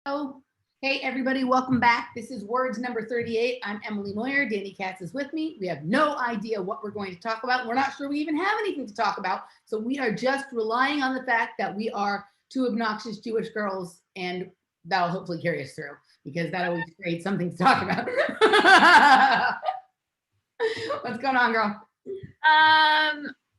Oh, hey everybody, welcome back. This is Words number 38. I'm Emily Moyer. Danny Katz is with me. We have no idea what we're going to talk about. We're not sure we even have anything to talk about. So we are just relying on the fact that we are two obnoxious Jewish girls, and that'll hopefully carry us through, because that always creates something to talk about. What's going on, girl?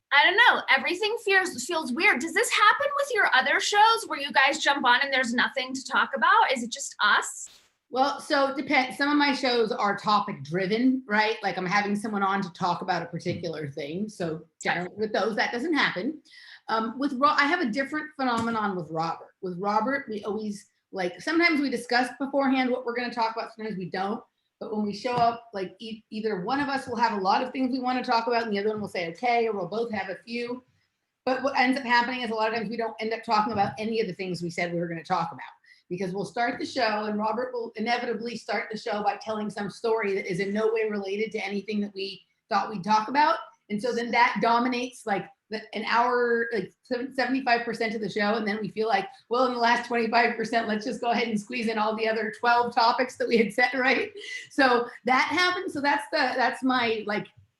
I don't know. Everything feels weird. Does this happen with your other shows where you guys jump on and there's nothing to talk about? Is it just us? Well, so it depends. Some of my shows are topic driven, right? Like I'm having someone on to talk about a particular thing. So generally with those, that doesn't happen. I have a different phenomenon with Robert. With Robert, we always sometimes we discuss beforehand what we're going to talk about. Sometimes we don't. But when we show up, like either one of us will have a lot of things we want to talk about and the other one will say, okay, or we'll both have a few. But what ends up happening is a lot of times we don't end up talking about any of the things we said we were going to talk about, because we'll start the show and Robert will inevitably start the show by telling some story that is in no way related to anything that we thought we'd talk about. And so then that dominates an hour, 75% of the show. And then we feel like, well, in the last 25%, let's just go ahead and squeeze in all the other 12 topics that we had set, right? So that happens. So that's my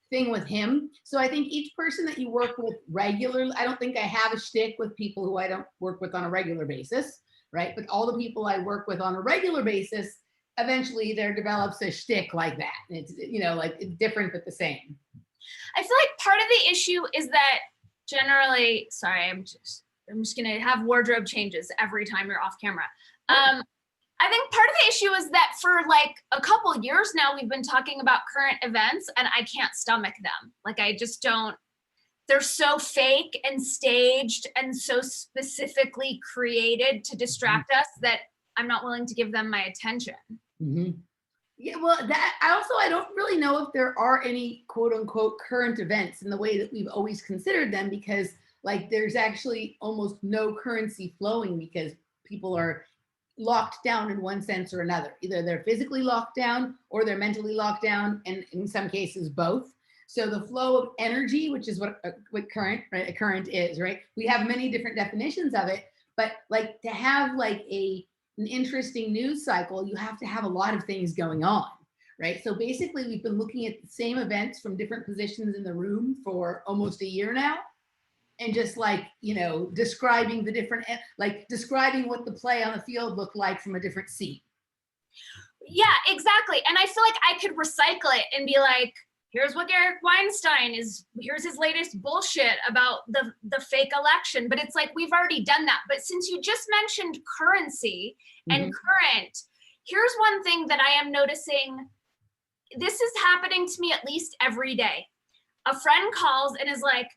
thing with him. So I think each person that you work with regularly, I don't think I have a shtick with people who I don't work with on a regular basis, right? But all the people I work with on a regular basis, eventually there develops a shtick like that. And it's, it's different but the same. I feel like part of the issue is that generally, sorry, I'm just gonna have wardrobe changes every time you're off camera. I think part of the issue is that for a couple years now, we've been talking about current events and I can't stomach them. I just don't, they're so fake and staged and so specifically created to distract us that I'm not willing to give them my attention. Mm-hmm. Yeah, well, I don't really know if there are any quote unquote current events in the way that we've always considered them, because there's actually almost no currency flowing because people are locked down in one sense or another. Either they're physically locked down or they're mentally locked down, and in some cases both. So the flow of energy, which is what current, right? A current is, right? We have many different definitions of it, but to have an interesting news cycle, you have to have a lot of things going on, right? So basically we've been looking at the same events from different positions in the room for almost a year now. And just describing the different, describing what the play on the field looked like from a different seat. Yeah, exactly. And I feel like I could recycle it and be like, here's what Eric Weinstein here's his latest bullshit about the fake election. But it's we've already done that. But since you just mentioned currency and current, here's one thing that I am noticing. This is happening to me at least every day. A friend calls and is like,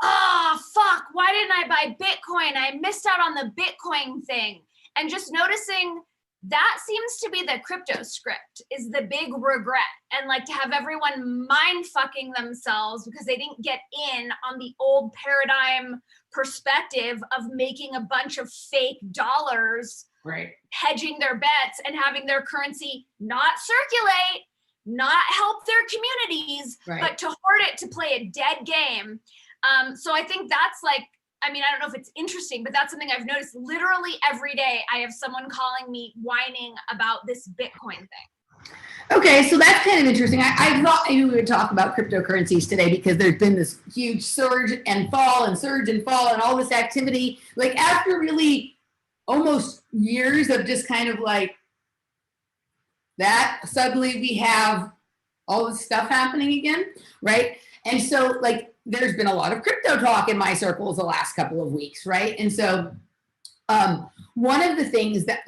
oh, fuck, why didn't I buy Bitcoin? I missed out on the Bitcoin thing. And just noticing that seems to be the crypto script, is the big regret. And to have everyone mind fucking themselves because they didn't get in on the old paradigm perspective of making a bunch of fake dollars, right, hedging their bets and having their currency not circulate, not help their communities, right, but to hoard it to play a dead game. So I think that's I don't know if it's interesting, but that's something I've noticed literally every day. I have someone calling me whining about this Bitcoin thing. Okay, so that's kind of interesting. I thought maybe we would talk about cryptocurrencies today because there's been this huge surge and fall and surge and fall and all this activity. After really almost years of just kind of that, suddenly we have all this stuff happening again, right? And so there's been a lot of crypto talk in my circles the last couple of weeks, right? And so one of the things that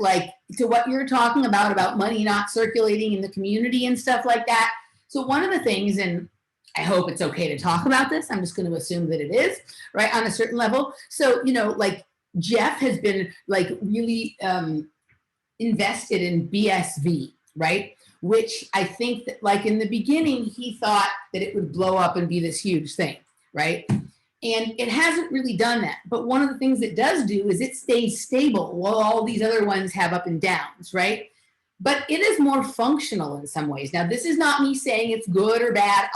to what you're talking about money not circulating in the community and stuff like that. So one of the things, and I hope it's okay to talk about this, I'm just going to assume that it is, right, on a certain level. So, Jeff has been really invested in BSV, right? Which I think that in the beginning, he thought that it would blow up and be this huge thing, right? And it hasn't really done that. But one of the things it does do is it stays stable while all these other ones have up and downs, right? But it is more functional in some ways. Now, this is not me saying it's good or bad.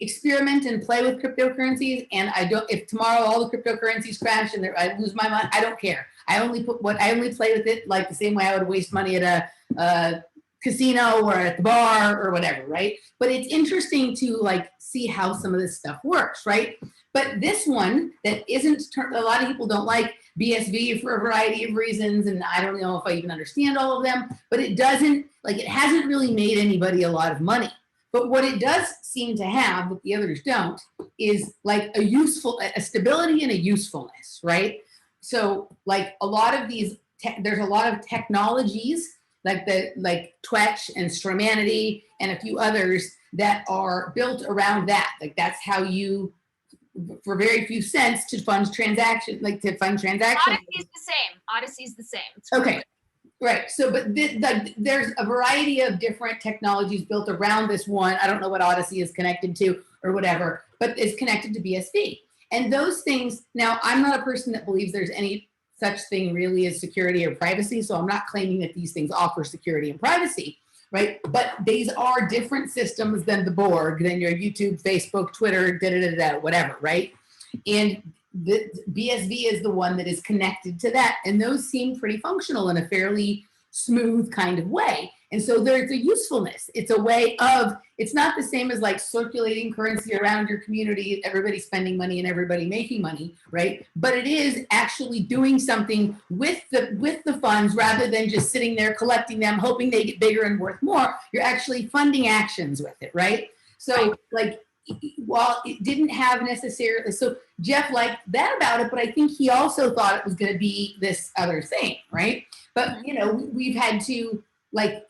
experiment and play with cryptocurrencies. And I don't, if tomorrow all the cryptocurrencies crash and I lose my money, I don't care. I only play with it like the same way I would waste money at a casino or at the bar or whatever, right? But it's interesting to like see how some of this stuff works, right? But this one that isn't, a lot of people don't like BSV for a variety of reasons, and I don't know if I even understand all of them, but it doesn't, like it hasn't really made anybody a lot of money. But what it does seem to have, that the others don't, is like a stability and a usefulness, right? So like a lot of these, there's a lot of technologies like Twetch and Stromanity and a few others that are built around that. Like that's how you, for very few cents, to fund transactions, Odyssey's the same. Odyssey's the same. Okay, right. So, but there's a variety of different technologies built around this one. I don't know what Odyssey is connected to or whatever, but it's connected to BSV. And those things, now I'm not a person that believes there's any such thing really as security or privacy. So I'm not claiming that these things offer security and privacy, right? But these are different systems than the Borg, than your YouTube, Facebook, Twitter, whatever, right? And the BSV is the one that is connected to that. And those seem pretty functional in a fairly smooth kind of way. And so there's a usefulness. It's a way of, it's not the same as like circulating currency around your community, everybody spending money and everybody making money, right? But it is actually doing something with the funds rather than just sitting there collecting them, hoping they get bigger and worth more. You're actually funding actions with it, right? So like, while it didn't have necessarily, so Jeff liked that about it, but I think he also thought it was going to be this other thing, right? But, you know, we've had to, like,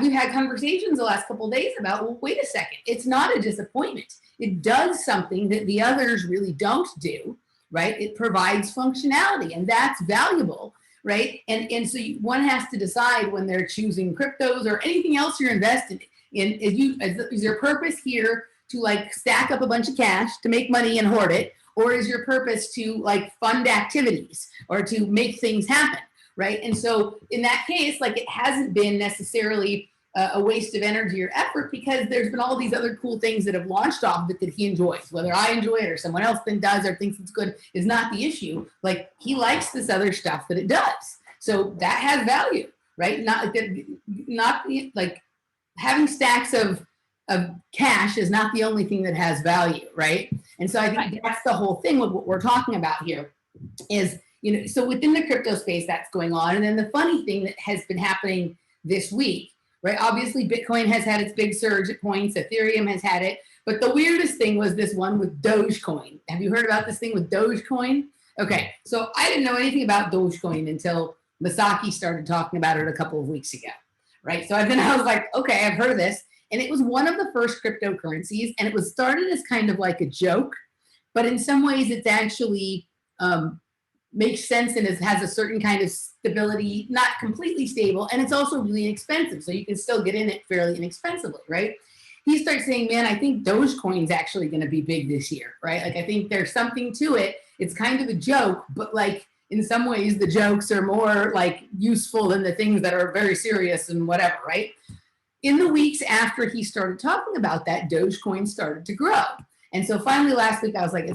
we've had conversations the last couple of days about, well, wait a second, it's not a disappointment. It does something that the others really don't do, right? It provides functionality, and that's valuable, right? And so one has to decide when they're choosing cryptos or anything else you're invested in, is your purpose here to like stack up a bunch of cash to make money and hoard it, or is your purpose to like fund activities or to make things happen, right? And so in that case, like it hasn't been necessarily a waste of energy or effort, because there's been all these other cool things that have launched off of it that he enjoys. Whether I enjoy it or someone else then does or thinks it's good is not the issue. Like he likes this other stuff that it does. So that has value, right? Not like having stacks of cash is not the only thing that has value, right? And so I think that's the whole thing with what we're talking about here is, you know, so within the crypto space that's going on. And then the funny thing that has been happening this week, right? Obviously Bitcoin has had its big surge at points, Ethereum has had it, but the weirdest thing was this one with Dogecoin. Have you heard about this thing with Dogecoin? Okay, so I didn't know anything about Dogecoin until Masaki started talking about it a couple of weeks ago, right? So then I was like, okay, I've heard of this. And it was one of the first cryptocurrencies, and it was started as kind of like a joke, but in some ways it's actually makes sense and has a certain kind of stability, not completely stable, and it's also really inexpensive, so you can still get in it fairly inexpensively, right? He starts saying, man, I think Dogecoin's actually going to be big this year, right? Like I think there's something to it. It's kind of a joke, but like in some ways the jokes are more like useful than the things that are very serious and whatever, right? In the weeks after he started talking about that, Dogecoin started to grow. And so finally last week I was like,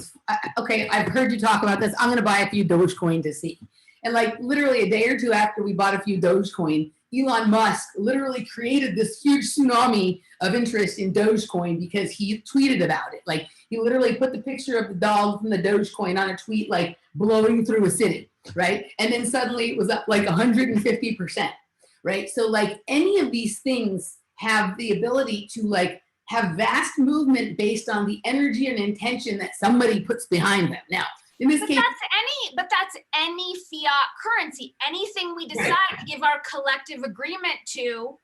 okay, I've heard you talk about this. I'm going to buy a few Dogecoin to see. And like literally a day or two after we bought a few Dogecoin, Elon Musk literally created this huge tsunami of interest in Dogecoin because he tweeted about it. Like he literally put the picture of the dog from the Dogecoin on a tweet, like blowing through a city, right? And then suddenly it was up like 150%, right? So like any of these things have the ability to like have vast movement based on the energy and intention that somebody puts behind them. Now, in this case, that's any fiat currency, anything we decide to give our collective agreement to.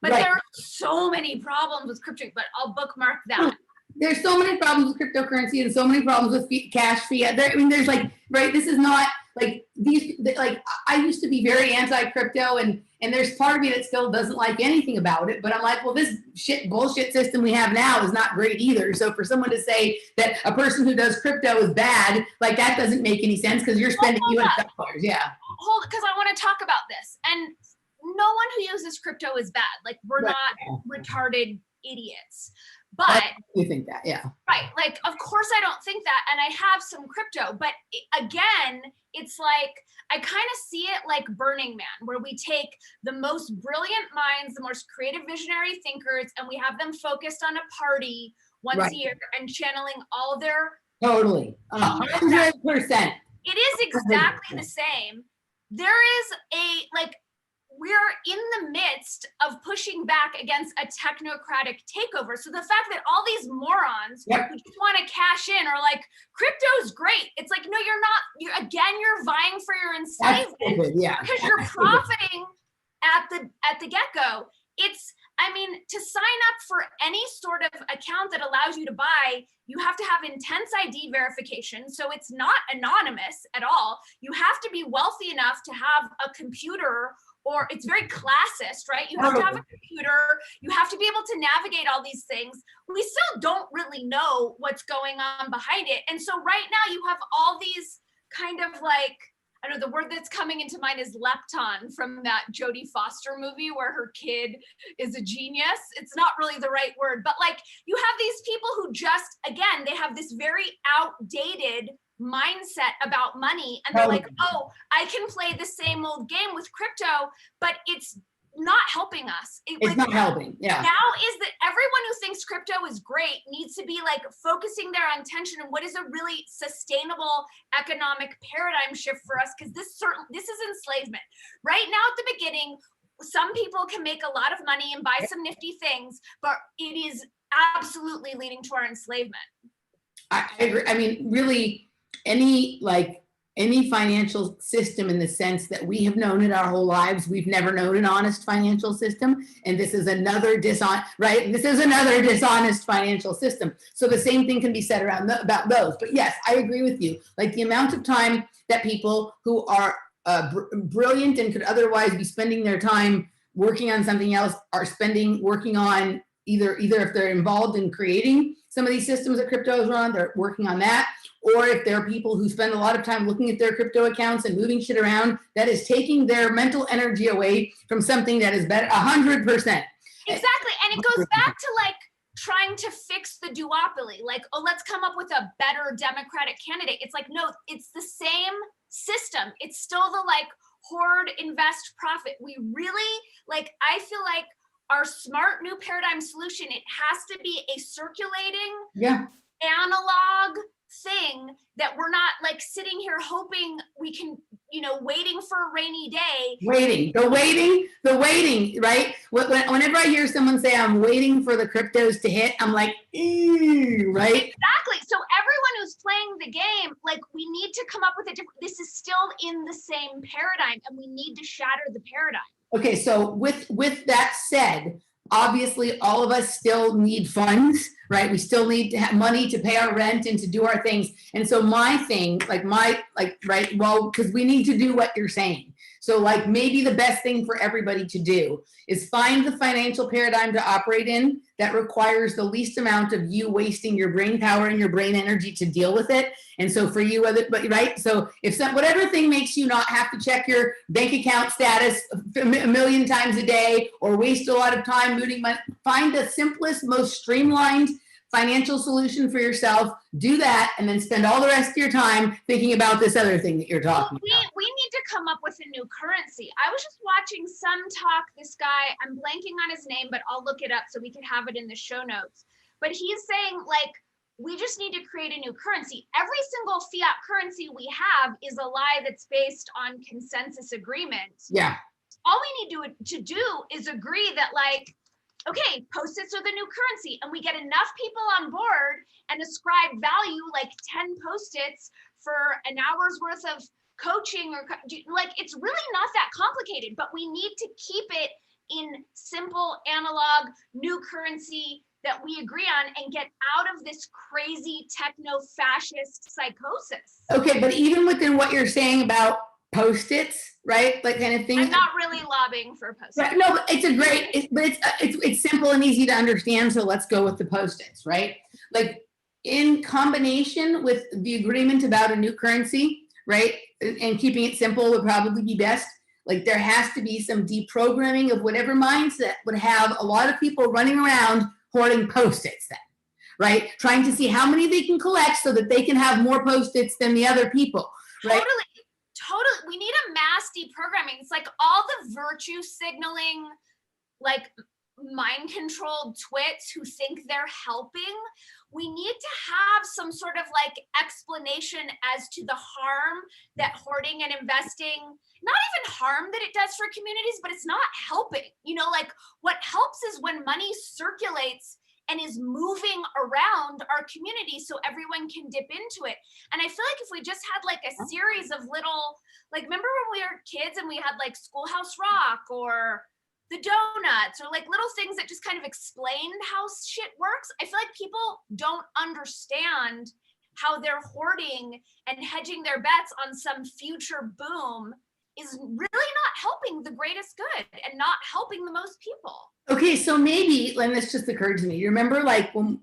But there are so many problems with crypto, but I'll bookmark that. There's so many problems with cryptocurrency and so many problems with cash fiat. I mean, there's like, right, this is not like these, like I used to be very anti-crypto and there's part of me that still doesn't like anything about it, but I'm like, well, this bullshit system we have now is not great either. So for someone to say that a person who does crypto is bad, like that doesn't make any sense because you're spending US dollars, because I want to talk about this. And no one who uses crypto is bad. Like we're not retarded idiots. But you think that, yeah. Right. Like, of course I don't think that. And I have some crypto, but again, it's like, I kind of see it like Burning Man, where we take the most brilliant minds, the most creative visionary thinkers, and we have them focused on a party once a year and channeling all their. Totally. 100%. It is exactly the same. There is we're in the midst of pushing back against a technocratic takeover. So the fact that all these morons who just want to cash in are like, crypto's great. It's like, no, you're not. You're vying for your enslavement because you're profiting at the get-go. To sign up for any sort of account that allows you to buy, you have to have intense ID verification. So it's not anonymous at all. You have to be wealthy enough to have a computer, or it's very classist, right? You have to have a computer. You have to be able to navigate all these things. We still don't really know what's going on behind it. And so right now you have all these kind of like, I don't know, the word that's coming into mind is lepton from that Jodie Foster movie where her kid is a genius. It's not really the right word, but like you have these people who just, again, they have this very outdated mindset about money. And they're like, oh, I can play the same old game with crypto, but it's not helping us. It's not helping. Yeah. Now is that everyone who thinks crypto is great needs to be like focusing their attention on what is a really sustainable economic paradigm shift for us, because this is enslavement. Right now at the beginning, some people can make a lot of money and buy some nifty things, but it is absolutely leading to our enslavement. I agree. I mean, really, any financial system in the sense that we have known it our whole lives, we've never known an honest financial system. And this is another This is another dishonest financial system. So the same thing can be said about those. But yes, I agree with you. Like the amount of time that people who are brilliant and could otherwise be spending their time working on something else are working on either if they're involved in creating some of these systems that crypto is on, they're working on that. Or if there are people who spend a lot of time looking at their crypto accounts and moving shit around, that is taking their mental energy away from something that is better, 100%. Exactly. And it goes back to like trying to fix the duopoly. Like, oh, let's come up with a better Democratic candidate. It's like, no, it's the same system. It's still the like hoard, invest, profit. We really, like, I feel like our smart new paradigm solution, it has to be a circulating analog thing that we're not like sitting here hoping we can, waiting for a rainy day. The waiting, right? Whenever I hear someone say, I'm waiting for the cryptos to hit, I'm like, ew, right? Exactly. So everyone who's playing the game, like we need to come up with this is still in the same paradigm and we need to shatter the paradigm. Okay, so with that said, obviously all of us still need funds, right? We still need to have money to pay our rent and to do our things. And so my thing, because we need to do what you're saying. So like maybe the best thing for everybody to do is find the financial paradigm to operate in that requires the least amount of you wasting your brain power and your brain energy to deal with it. And so for you, right? So if whatever thing makes you not have to check your bank account status a million times a day or waste a lot of time moving money, find the simplest, most streamlined financial solution for yourself, do that, and then spend all the rest of your time thinking about this other thing that you're talking about. We need to come up with a new currency. I was just watching some talk, this guy, I'm blanking on his name, but I'll look it up so we can have it in the show notes. But he's saying like, we just need to create a new currency. Every single fiat currency we have is a lie that's based on consensus agreement. Yeah. All we need to do is agree that like, okay, Post-its are the new currency, and we get enough people on board and ascribe value, like 10 Post-its for an hour's worth of coaching, or like, it's really not that complicated, but we need to keep it in simple, analog, new currency that we agree on and get out of this crazy techno-fascist psychosis. Okay, but even within what you're saying about Post-its, right? Like kind of thing. I'm not really lobbying for Post-its. Right, no, but it's simple and easy to understand. So let's go with the Post-its, right? Like in combination with the agreement about a new currency, right? And keeping it simple would probably be best. Like there has to be some deprogramming of whatever mindset would have a lot of people running around hoarding Post-its then, right? Trying to see how many they can collect so that they can have more Post-its than the other people, right? Totally. We need a mass deprogramming. It's like all the virtue signaling, like mind controlled twits who think they're helping. We need to have some sort of like explanation as to the harm that hoarding and investing, not even harm that it does for communities, but it's not helping. You know, like what helps is when money circulates and is moving around our community so everyone can dip into it. And I feel like if we just had like a series of little, like, remember when we were kids and we had like Schoolhouse Rock or the donuts or like little things that just kind of explained how shit works? I feel like people don't understand how they're hoarding and hedging their bets on some future boom is really not helping the greatest good and not helping the most people. Okay, so maybe, and this just occurred to me. You remember, like, when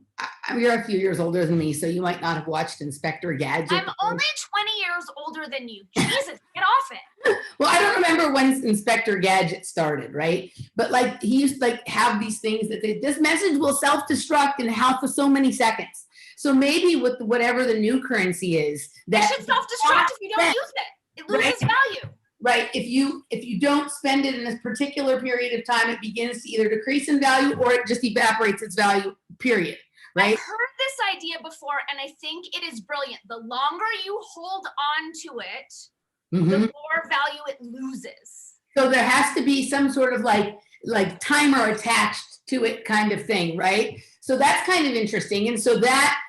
you're a few years older than me, so you might not have watched Inspector Gadget. I'm only 20 years older than you. Jesus, get off it. Well, I don't remember when Inspector Gadget started, right? But like he used to like have these things that say, this message will self-destruct in half of so many seconds. So maybe with whatever the new currency is, that it should self-destruct if you don't use it. It loses value. Right. If you don't spend it in this particular period of time, it begins to either decrease in value or it just evaporates its value, period. Right. I've heard this idea before, and I think it is brilliant. The longer you hold on to it, the more value it loses. So there has to be some sort of like timer attached to it kind of thing, right? So that's kind of interesting. And so that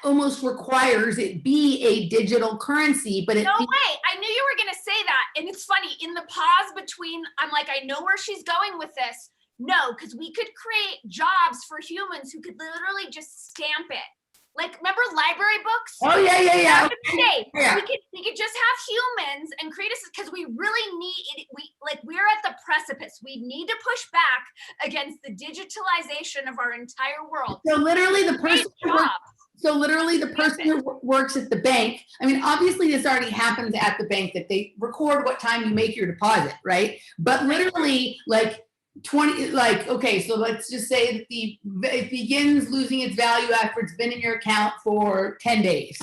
almost requires it be a digital currency, but no way. I knew you were going to say that. And it's funny, in the pause between, I'm like, I know where she's going with this. No, because we could create jobs for humans who could literally just stamp it. Like, remember library books? Oh, yeah. Yeah. We could just have humans and create a, because we really need it. We're at the precipice. We need to push back against the digitalization of our entire world. So literally the person who works at the bank, I mean, obviously this already happens at the bank that they record what time you make your deposit, right? But literally okay, so let's just say that it begins losing its value after it's been in your account for 10 days,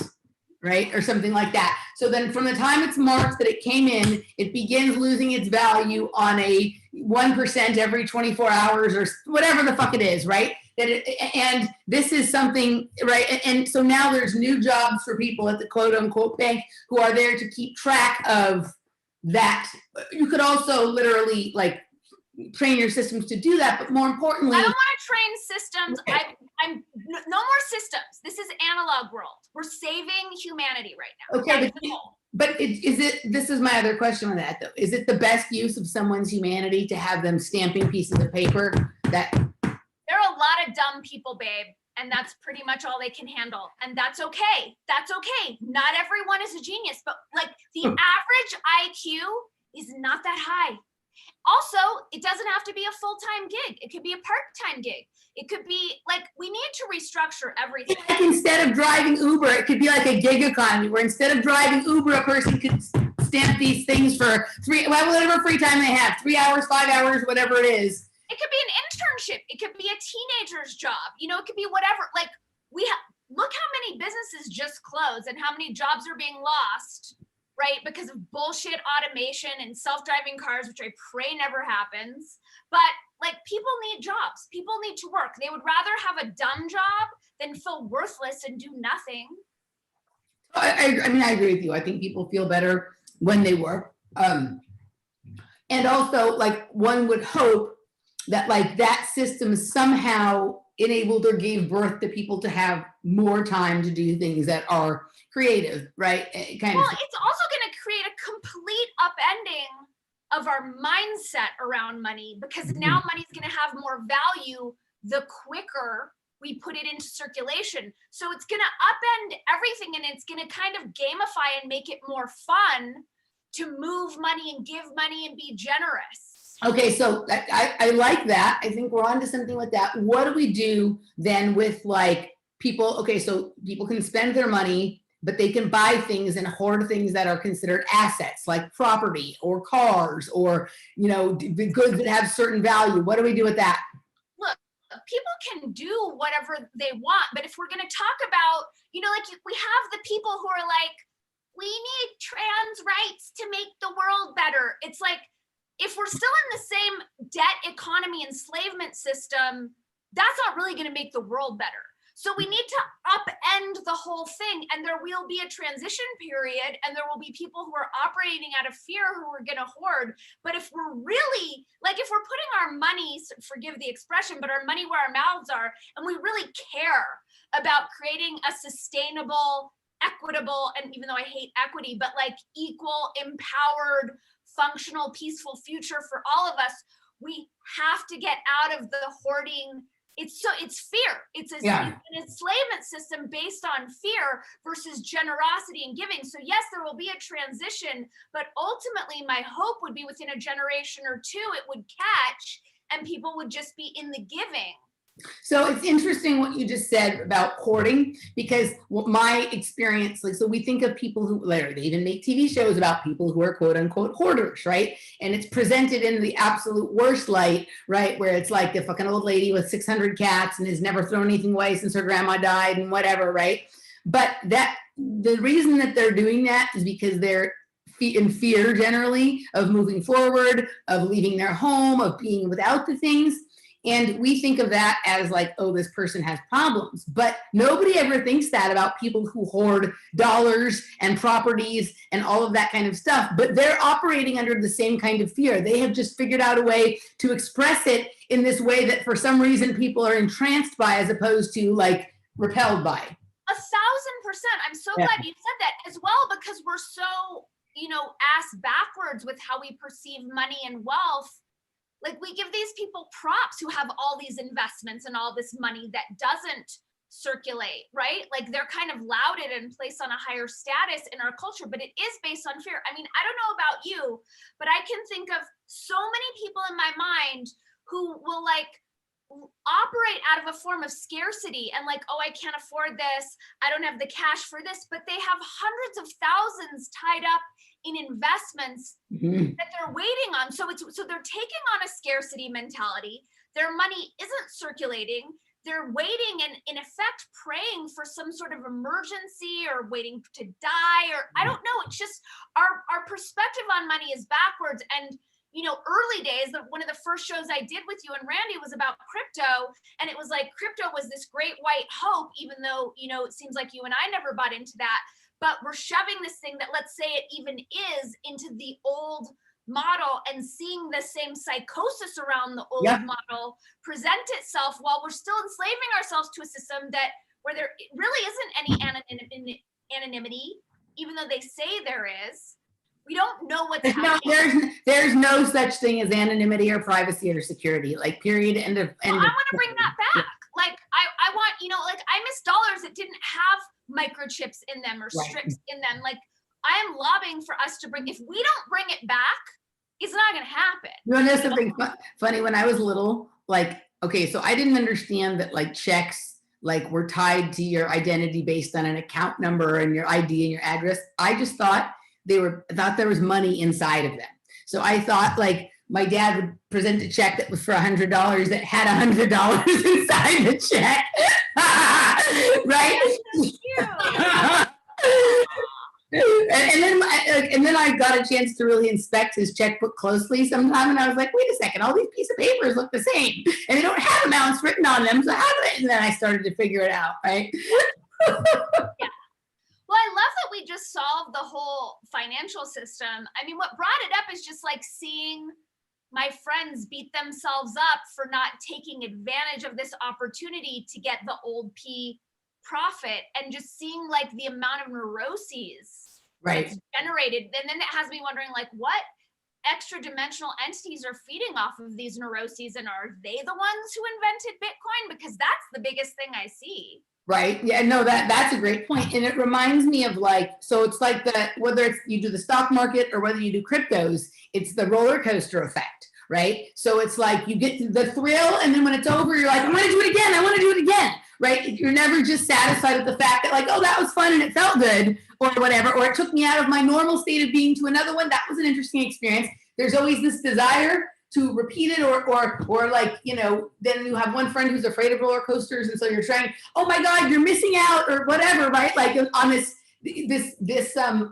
right? Or something like that. So then from the time it's marked that it came in, it begins losing its value on a 1% every 24 hours or whatever the fuck it is, right? And this is something, right? And so now there's new jobs for people at the quote unquote bank who are there to keep track of that. You could also literally like train your systems to do that, but more importantly, I don't want to train systems. Okay. I'm no more systems. This is analog world. We're saving humanity right now. Okay, but this is my other question on that though. Is it the best use of someone's humanity to have them stamping pieces of paper that? There are a lot of dumb people, babe, and that's pretty much all they can handle. And that's okay. That's okay. Not everyone is a genius, but like the average IQ is not that high. Also, it doesn't have to be a full-time gig. It could be a part-time gig. It could be like, we need to restructure everything. Like instead of driving Uber, it could be like a gig economy where instead of driving Uber, a person could stamp these things for whatever free time they have, 3 hours, 5 hours, whatever it is. It could be an internship. It could be a teenager's job. You know, it could be whatever. Like look how many businesses just closed and how many jobs are being lost, right? Because of bullshit automation and self-driving cars, which I pray never happens. But like people need jobs. People need to work. They would rather have a dumb job than feel worthless and do nothing. I mean, I agree with you. I think people feel better when they work. And also like one would hope that like that system somehow enabled or gave birth to people to have more time to do things that are creative, right? It's also going to create a complete upending of our mindset around money because now money's going to have more value the quicker we put it into circulation. So it's going to upend everything and it's going to kind of gamify and make it more fun to move money and give money and be generous. Okay, so I like that. I think we're on to something like that. What do we do then with like people? Okay, so people can spend their money but they can buy things and hoard things that are considered assets, like property or cars or, you know, goods that have certain value. What do we do with that? Look, people can do whatever they want, but if we're going to talk about, you know, like we have the people who are like, we need trans rights to make the world better. It's like, if we're still in the same debt economy enslavement system, that's not really going to make the world better. So we need to upend the whole thing, and there will be a transition period, and there will be people who are operating out of fear who are going to hoard. But if we're really, like, if we're putting our money, forgive the expression, but our money where our mouths are, and we really care about creating a sustainable, equitable, and even though I hate equity, but like equal, empowered, functional, peaceful future for all of us, we have to get out of the hoarding. It's fear. It's an enslavement system based on fear versus generosity and giving. So yes, there will be a transition, but ultimately my hope would be within a generation or two, it would catch and people would just be in the giving. So it's interesting what you just said about hoarding, because what my experience, like, so we think of people who, they even make TV shows about people who are quote unquote hoarders, right? And it's presented in the absolute worst light, right? Where it's like the fucking old lady with 600 cats and has never thrown anything away since her grandma died and whatever, right? But that the reason that they're doing that is because they're in fear generally of moving forward, of leaving their home, of being without the things. And we think of that as like, oh, this person has problems. But nobody ever thinks that about people who hoard dollars and properties and all of that kind of stuff. But they're operating under the same kind of fear. They have just figured out a way to express it in this way that for some reason people are entranced by, as opposed to like repelled by. 1,000%. I'm so glad you said that as well, because we're so, you know, ass backwards with how we perceive money and wealth. Like, we give these people props who have all these investments and all this money that doesn't circulate, right? Like, they're kind of lauded and placed on a higher status in our culture, but it is based on fear. I mean, I don't know about you, but I can think of so many people in my mind who will like operate out of a form of scarcity and like, oh, I can't afford this, I don't have the cash for this, but they have hundreds of thousands tied up in investments that they're waiting on. So they're taking on a scarcity mentality. Their money isn't circulating. They're waiting and in effect praying for some sort of emergency or waiting to die, or I don't know. It's just our perspective on money is backwards. And you know, early days, one of the first shows I did with you and Randy was about crypto. And it was like, crypto was this great white hope, even though, you know, it seems like you and I never bought into that. But we're shoving this thing that, let's say it even is, into the old model and seeing the same psychosis around the old model present itself while we're still enslaving ourselves to a system that where there really isn't any anonymity, even though they say there is. We don't know what's happening. There's no such thing as anonymity or privacy or security, like period, end of. I want to bring that back. Like, I want, you know, like I miss dollars that didn't have microchips in them or strips in them. Like, I am lobbying for us to bring, if we don't bring it back, it's not going to happen. You know, there's something funny. When I was little, like, okay, so I didn't understand that like checks like were tied to your identity based on an account number and your ID and your address. I just thought there was money inside of them. So I thought like my dad would present a check that was for $100 that had $100 inside the check. Right? And then I got a chance to really inspect his checkbook closely sometime, and I was like, wait a second, all these pieces of papers look the same, and they don't have amounts written on them, so how do they? And then I started to figure it out, right? Yeah. Well, I love that we just solved the whole financial system. I mean, what brought it up is just like seeing my friends beat themselves up for not taking advantage of this opportunity to get the old P profit, and just seeing like the amount of neuroses that's generated. And then it has me wondering like, what extra dimensional entities are feeding off of these neuroses, and are they the ones who invented Bitcoin? Because that's the biggest thing I see. Right. Yeah, no, that's a great point. And it reminds me of like, so it's like whether it's you do the stock market or whether you do cryptos, it's the roller coaster effect, right? So it's like you get the thrill, and then when it's over, you're like, I want to do it again. I want to do it again, right? You're never just satisfied with the fact that like, oh, that was fun and it felt good or whatever, or it took me out of my normal state of being to another one. That was an interesting experience. There's always this desire to repeat it or like, you know, then you have one friend who's afraid of roller coasters. And so you're trying, oh my God, you're missing out or whatever, right? Like on this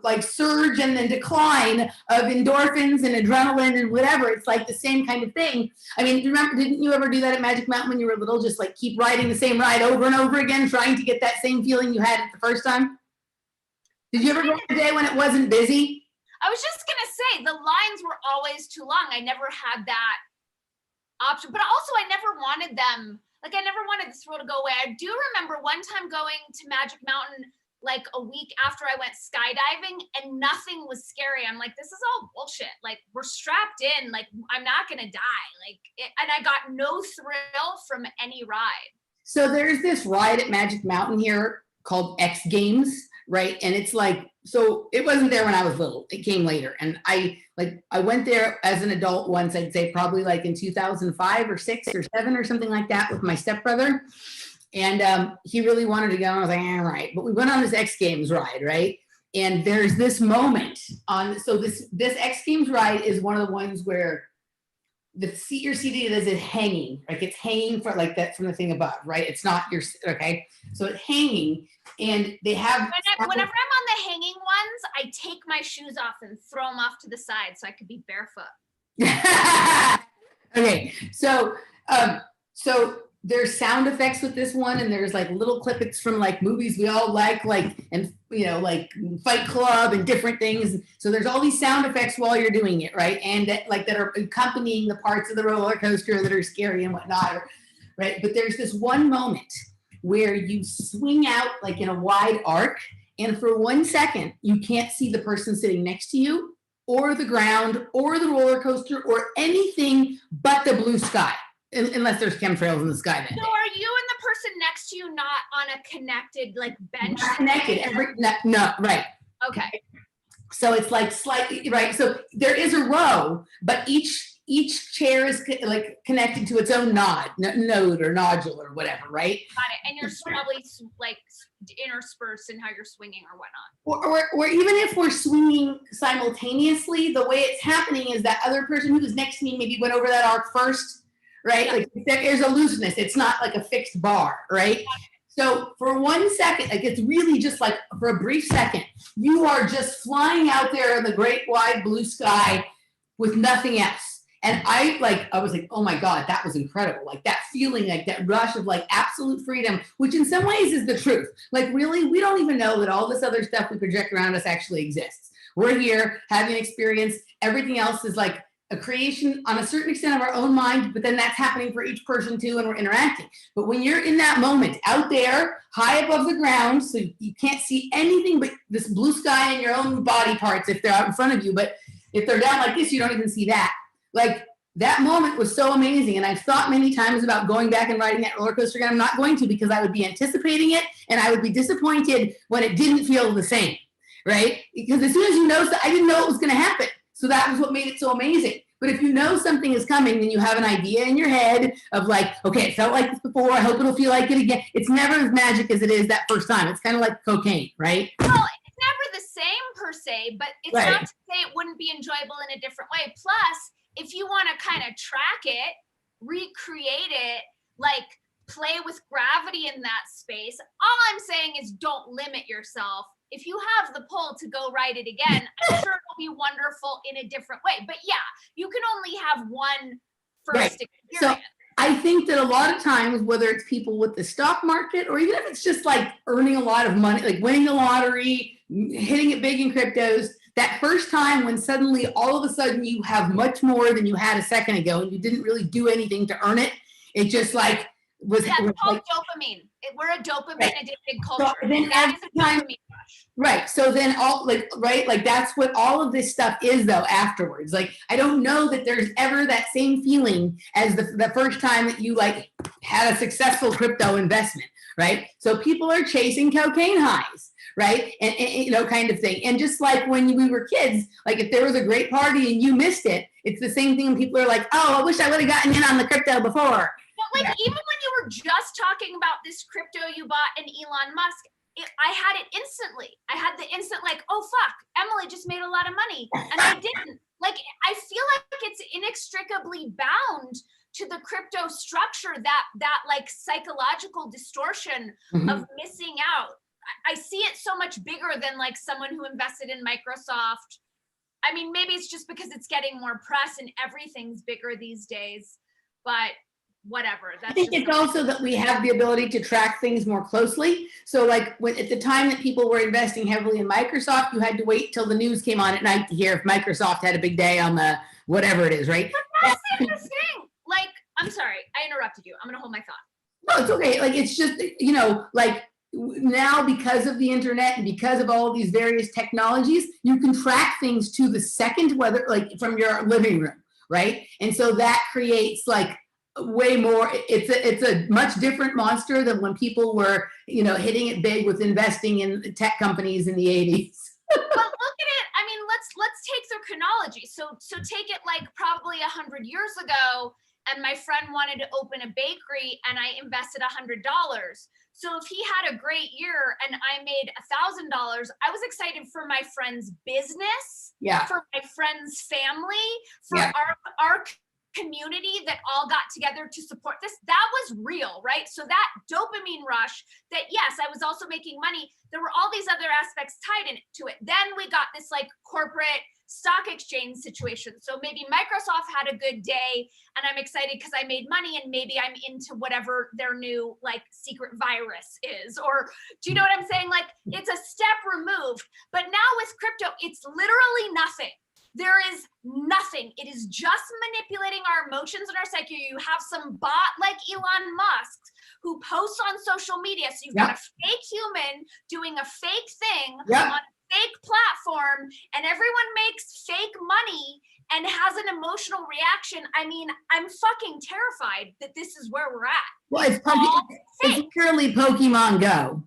like surge and then decline of endorphins and adrenaline and whatever. It's like the same kind of thing. I mean, didn't you ever do that at Magic Mountain when you were little? Just like keep riding the same ride over and over again, trying to get that same feeling you had the first time? Did you ever go a day when it wasn't busy? I was just gonna say the lines were always too long. I never had that option, but also I never wanted them. Like I never wanted the thrill to go away. I do remember one time going to Magic Mountain like a week after I went skydiving and nothing was scary. I'm like, this is all bullshit. Like we're strapped in, like I'm not gonna die. And I got no thrill from any ride. So there's this ride at Magic Mountain here called X Games, right? And it's like, so it wasn't there when I was little, it came later. And I went there as an adult once, I'd say probably like in 2005 or 6 or 7 or something like that with my stepbrother. And he really wanted to go. And I was like, all right. But we went on this X Games ride, right? And there's this moment on, so this X Games ride is one of the ones where the seat you're seated is hanging, like it's hanging for like that from the thing above, right? It's not your, okay. So it's hanging and they have. Whenever I'm on the hanging ones, I take my shoes off and throw them off to the side so I could be barefoot. Okay. So there's sound effects with this one, and there's like little clippings from like movies we all like, and you know, like Fight Club and different things. So there's all these sound effects while you're doing it, right? And that are accompanying the parts of the roller coaster that are scary and whatnot, right? But there's this one moment where you swing out like in a wide arc, and for 1 second you can't see the person sitting next to you, or the ground, or the roller coaster, or anything but the blue sky. Unless there's chemtrails in the sky then. So are you and the person next to you not on a connected like bench? Not connected. No, right. Okay. So it's like slightly, right? So there is a row, but each chair is like connected to its own node or nodule or whatever, right? Got it. And you're probably like interspersed in how you're swinging or whatnot. Or even if we're swinging simultaneously, the way it's happening is that other person who's next to me maybe went over that arc first, right? Yeah. Like there's a looseness. It's not like a fixed bar, right? So for 1 second, like it's really just like for a brief second, you are just flying out there in the great wide blue sky with nothing else. And I was like, oh my God, that was incredible. Like that feeling, like that rush of like absolute freedom, which in some ways is the truth. Like really, we don't even know that all this other stuff we project around us actually exists. We're here having an experience. Everything else is like a creation on a certain extent of our own mind, but then that's happening for each person too, and we're interacting. But when you're in that moment out there, high above the ground, so you can't see anything but this blue sky and your own body parts if they're out in front of you, but if they're down like this, you don't even see that. Like that moment was so amazing. And I've thought many times about going back and riding that roller coaster again. I'm not going to, because I would be anticipating it and I would be disappointed when it didn't feel the same, right? Because as soon as you know, I didn't know it was going to happen. So that was what made it so amazing. But if you know something is coming, then you have an idea in your head of like, okay, it felt like this before. I hope it'll feel like it again. It's never as magic as it is that first time. It's kind of like cocaine, right? Well, it's never the same per se, but it's right. Not to say it wouldn't be enjoyable in a different way. Plus, if you want to kind of track it, recreate it, like play with gravity in that space, all I'm saying is don't limit yourself. If you have the pull to go ride it again, I'm sure it'll be wonderful in a different way. But yeah, you can only have one first experience. So I think that a lot of times, whether it's people with the stock market, or even if it's just like earning a lot of money, like winning the lottery, hitting it big in cryptos, that first time when suddenly all of a sudden you have much more than you had a second ago and you didn't really do anything to earn it, it just like was. That's was called like, dopamine. We're a dopamine right. addicted culture. So then that is a time, dopamine rush. Right. So then all like, right. Like that's what all of this stuff is though afterwards. Like, I don't know that there's ever that same feeling as the first time that you like had a successful crypto investment. Right. So people are chasing cocaine highs. right? And you know, kind of thing. And just like when we were kids, like if there was a great party and you missed it, it's the same thing when people are like, oh, I wish I would have gotten in on the crypto before. But like, even when you were just talking about this crypto you bought and Elon Musk, I had it instantly. I had the instant like, oh fuck, Emily just made a lot of money, and I didn't. Like, I feel like it's inextricably bound to the crypto structure, that like psychological distortion of missing out. I see it so much bigger than like someone who invested in Microsoft. I mean, maybe it's just because it's getting more press and everything's bigger these days, but whatever. I think it's also that we have the ability to track things more closely. So like at the time that people were investing heavily in Microsoft, you had to wait till the news came on at night to hear if Microsoft had a big day on the whatever it is, right? But that's the other thing. Like, I'm sorry, I interrupted you. I'm gonna hold my thought. No, it's okay. Like, it's just, you know, like now because of the internet and because of all these various technologies, you can track things to the second, whether like from your living room, right? And so that creates like way more, it's a much different monster than when people were, you know, hitting it big with investing in tech companies in the 80s. But look at it. I mean, let's take the chronology. So take it like probably 100 years ago, and my friend wanted to open a bakery, and I invested $100. So if he had a great year and I made $1,000, I was excited for my friend's business, for my friend's family, for our community that all got together to support this. That was real, right? So that dopamine rush that, yes, I was also making money. There were all these other aspects tied into it. Then we got this like corporate stock exchange situation. So maybe Microsoft had a good day and I'm excited because I made money, and maybe I'm into whatever their new like secret virus is. Or do you know what I'm saying? Like, it's a step removed. But now with crypto, it's literally nothing. There is nothing. It is just manipulating our emotions and our psyche. You have some bot like Elon Musk who posts on social media. So you've got a fake human doing a fake thing on a fake platform, and everyone makes fake money and has an emotional reaction. I mean, I'm fucking terrified that this is where we're at. Well, it's purely Pokemon Go.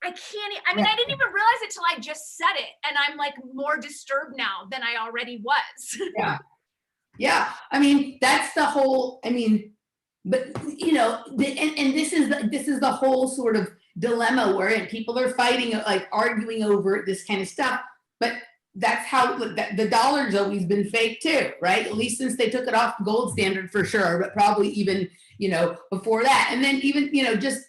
I can't, I mean, I didn't even realize it till I just said it, and I'm like more disturbed now than I already was. Yeah. I mean, that's the whole, I mean, but you know, and this is the whole sort of dilemma where people are fighting, like arguing over this kind of stuff. But that's how the dollar's always been fake too, right? At least since they took it off the gold standard for sure, but probably even, you know, before that. And then even, you know, just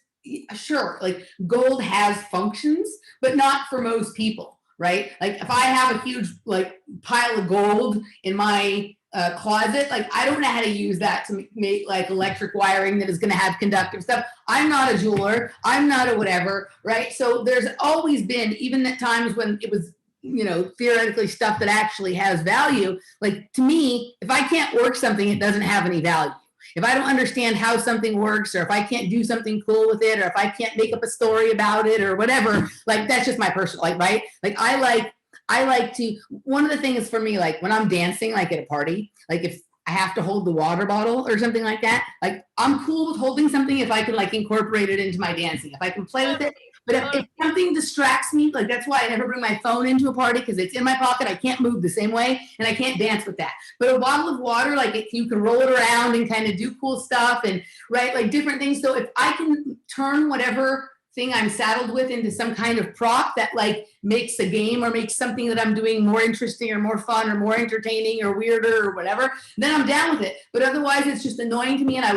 sure, like gold has functions, but not for most people, right? Like if I have a huge like pile of gold in my closet, like I don't know how to use that to make like electric wiring that is going to have conductive stuff. I'm not a jeweler. I'm not a whatever, right? So there's always been, even at times when it was, you know, theoretically stuff that actually has value, like to me, if I can't work something, it doesn't have any value. If I don't understand how something works, or if I can't do something cool with it, or if I can't make up a story about it or whatever, like that's just my personal, like, right? Like I like to, one of the things for me, like when I'm dancing, like at a party, like if I have to hold the water bottle or something like that, like I'm cool with holding something if I can like incorporate it into my dancing, if I can play with it. But if something distracts me, like that's why I never bring my phone into a party, because it's in my pocket. I can't move the same way, and I can't dance with that. But a bottle of water, like you can roll it around and kind of do cool stuff, and right, like different things. So if I can turn whatever thing I'm saddled with into some kind of prop that like makes a game or makes something that I'm doing more interesting or more fun or more entertaining or weirder or whatever, then I'm down with it. But otherwise, it's just annoying to me, and I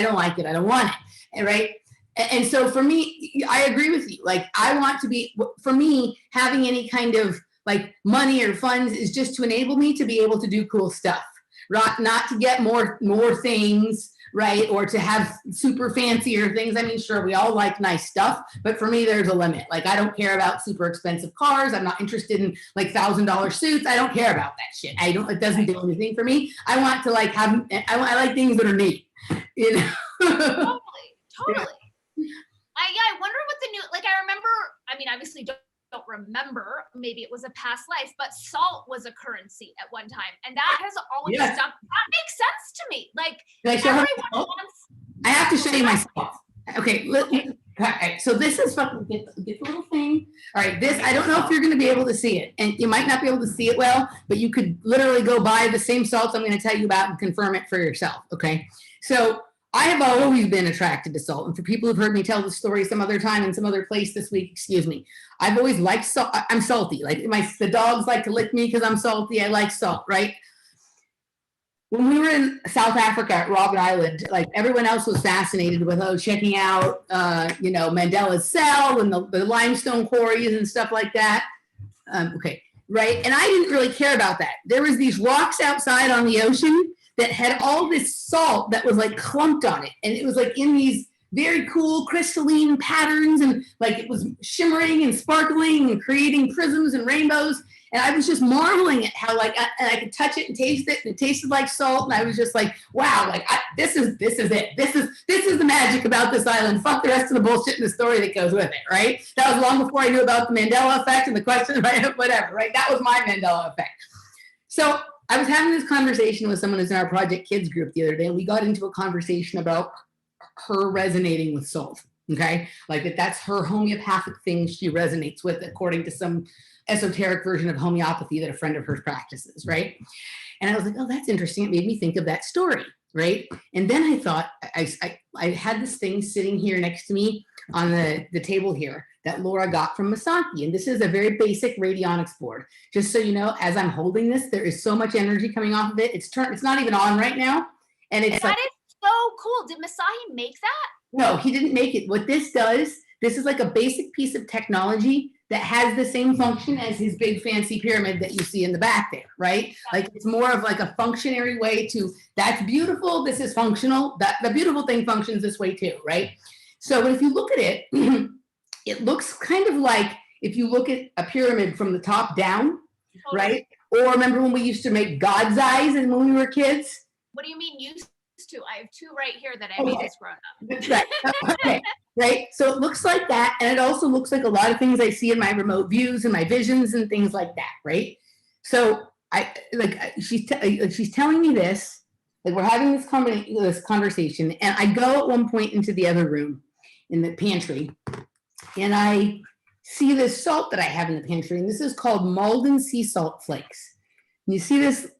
don't like it. I don't want it, right? And so for me, I agree with you. Like I want to be, for me, having any kind of like money or funds is just to enable me to be able to do cool stuff, right? Not to get more things, right? Or to have super fancier things. I mean, sure, we all like nice stuff, but for me, there's a limit. Like I don't care about super expensive cars. I'm not interested in like $1,000 suits. I don't care about that shit. It doesn't do anything for me. I want to like have, I like things that are neat, you know? Totally. I wonder what the new, like I remember, I mean, obviously don't remember, maybe it was a past life, but salt was a currency at one time, and that has always stuck. That makes sense to me. Like everyone wants. I have to show you my salt. Okay, All right, so this is fucking, get the little thing. All right, this, I don't know if you're gonna be able to see it, and you might not be able to see it well, but you could literally go buy the same salts I'm gonna tell you about and confirm it for yourself, okay? So I have always been attracted to salt, and for people who've heard me tell the story some other time in some other place this week, excuse me, I've always liked salt. I'm salty, like the dogs like to lick me because I'm salty. I like salt, right? When we were in South Africa at Robben Island, like everyone else was fascinated with checking out, Mandela's cell and the limestone quarries and stuff like that. Okay, right? And I didn't really care about that. There was these rocks outside on the ocean that had all this salt that was like clumped on it, and it was like in these very cool crystalline patterns, and like it was shimmering and sparkling and creating prisms and rainbows. And I was just marveling at how I could touch it and taste it, and it tasted like salt. And I was just like, wow, this is it. This is the magic about this island. Fuck the rest of the bullshit and the story that goes with it, right? That was long before I knew about the Mandela effect and the question, right? Whatever, right? That was my Mandela effect. So I was having this conversation with someone who's in our Project Kids group the other day, and we got into a conversation about her resonating with salt, okay? Like that's her homeopathic thing she resonates with, according to some esoteric version of homeopathy that a friend of hers practices, right? And I was like, oh, that's interesting. It made me think of that story, right? And then I thought, I had this thing sitting here next to me on the table here that Laura got from Masaki. And this is a very basic radionics board. Just so you know, as I'm holding this, there is so much energy coming off of it. It's not even on right now. And it's that is so cool. Did Masahi make that? No, he didn't make it. What this does, this is like a basic piece of technology that has the same function as his big fancy pyramid that you see in the back there, right? Yeah. Like it's more of like a functionary way to, that's beautiful, this is functional, that the beautiful thing functions this way too, right? So if you look at it, it looks kind of like if you look at a pyramid from the top down, right? Or remember when we used to make God's eyes and when we were kids? What do you mean used to? I have two right here that I made as grown up. Right. Okay. Right. So it looks like that. And it also looks like a lot of things I see in my remote views and my visions and things like that. Right. So she's telling me this, like we're having this conversation, and I go at one point into the other room in the pantry, and I see this salt that I have in the pantry, and this is called Malden sea salt flakes. And you see this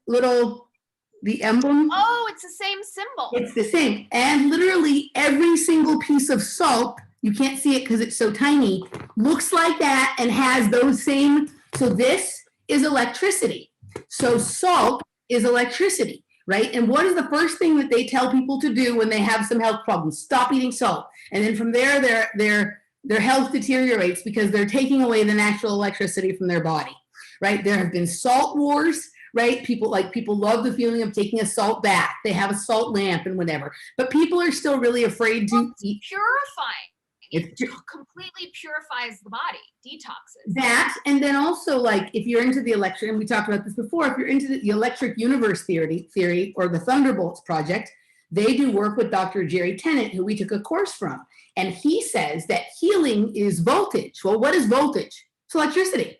the emblem? Oh, it's the same symbol. It's the same. And literally every single piece of salt, you can't see it because it's so tiny, looks like that and has those same. So this is electricity. So salt is electricity, right? And what is the first thing that they tell people to do when they have some health problems? Stop eating salt. And then from there, their health deteriorates because they're taking away the natural electricity from their body, right? There have been salt wars. Right? People love the feeling of taking a salt bath. They have a salt lamp and whatever. But people are still really afraid to eat. Purifying. It completely purifies the body, detoxes. That, and then also like if you're into the electric, and we talked about this before, if you're into the electric universe theory or the Thunderbolts project, they do work with Dr. Jerry Tennant, who we took a course from. And he says that healing is voltage. Well, what is voltage? It's electricity.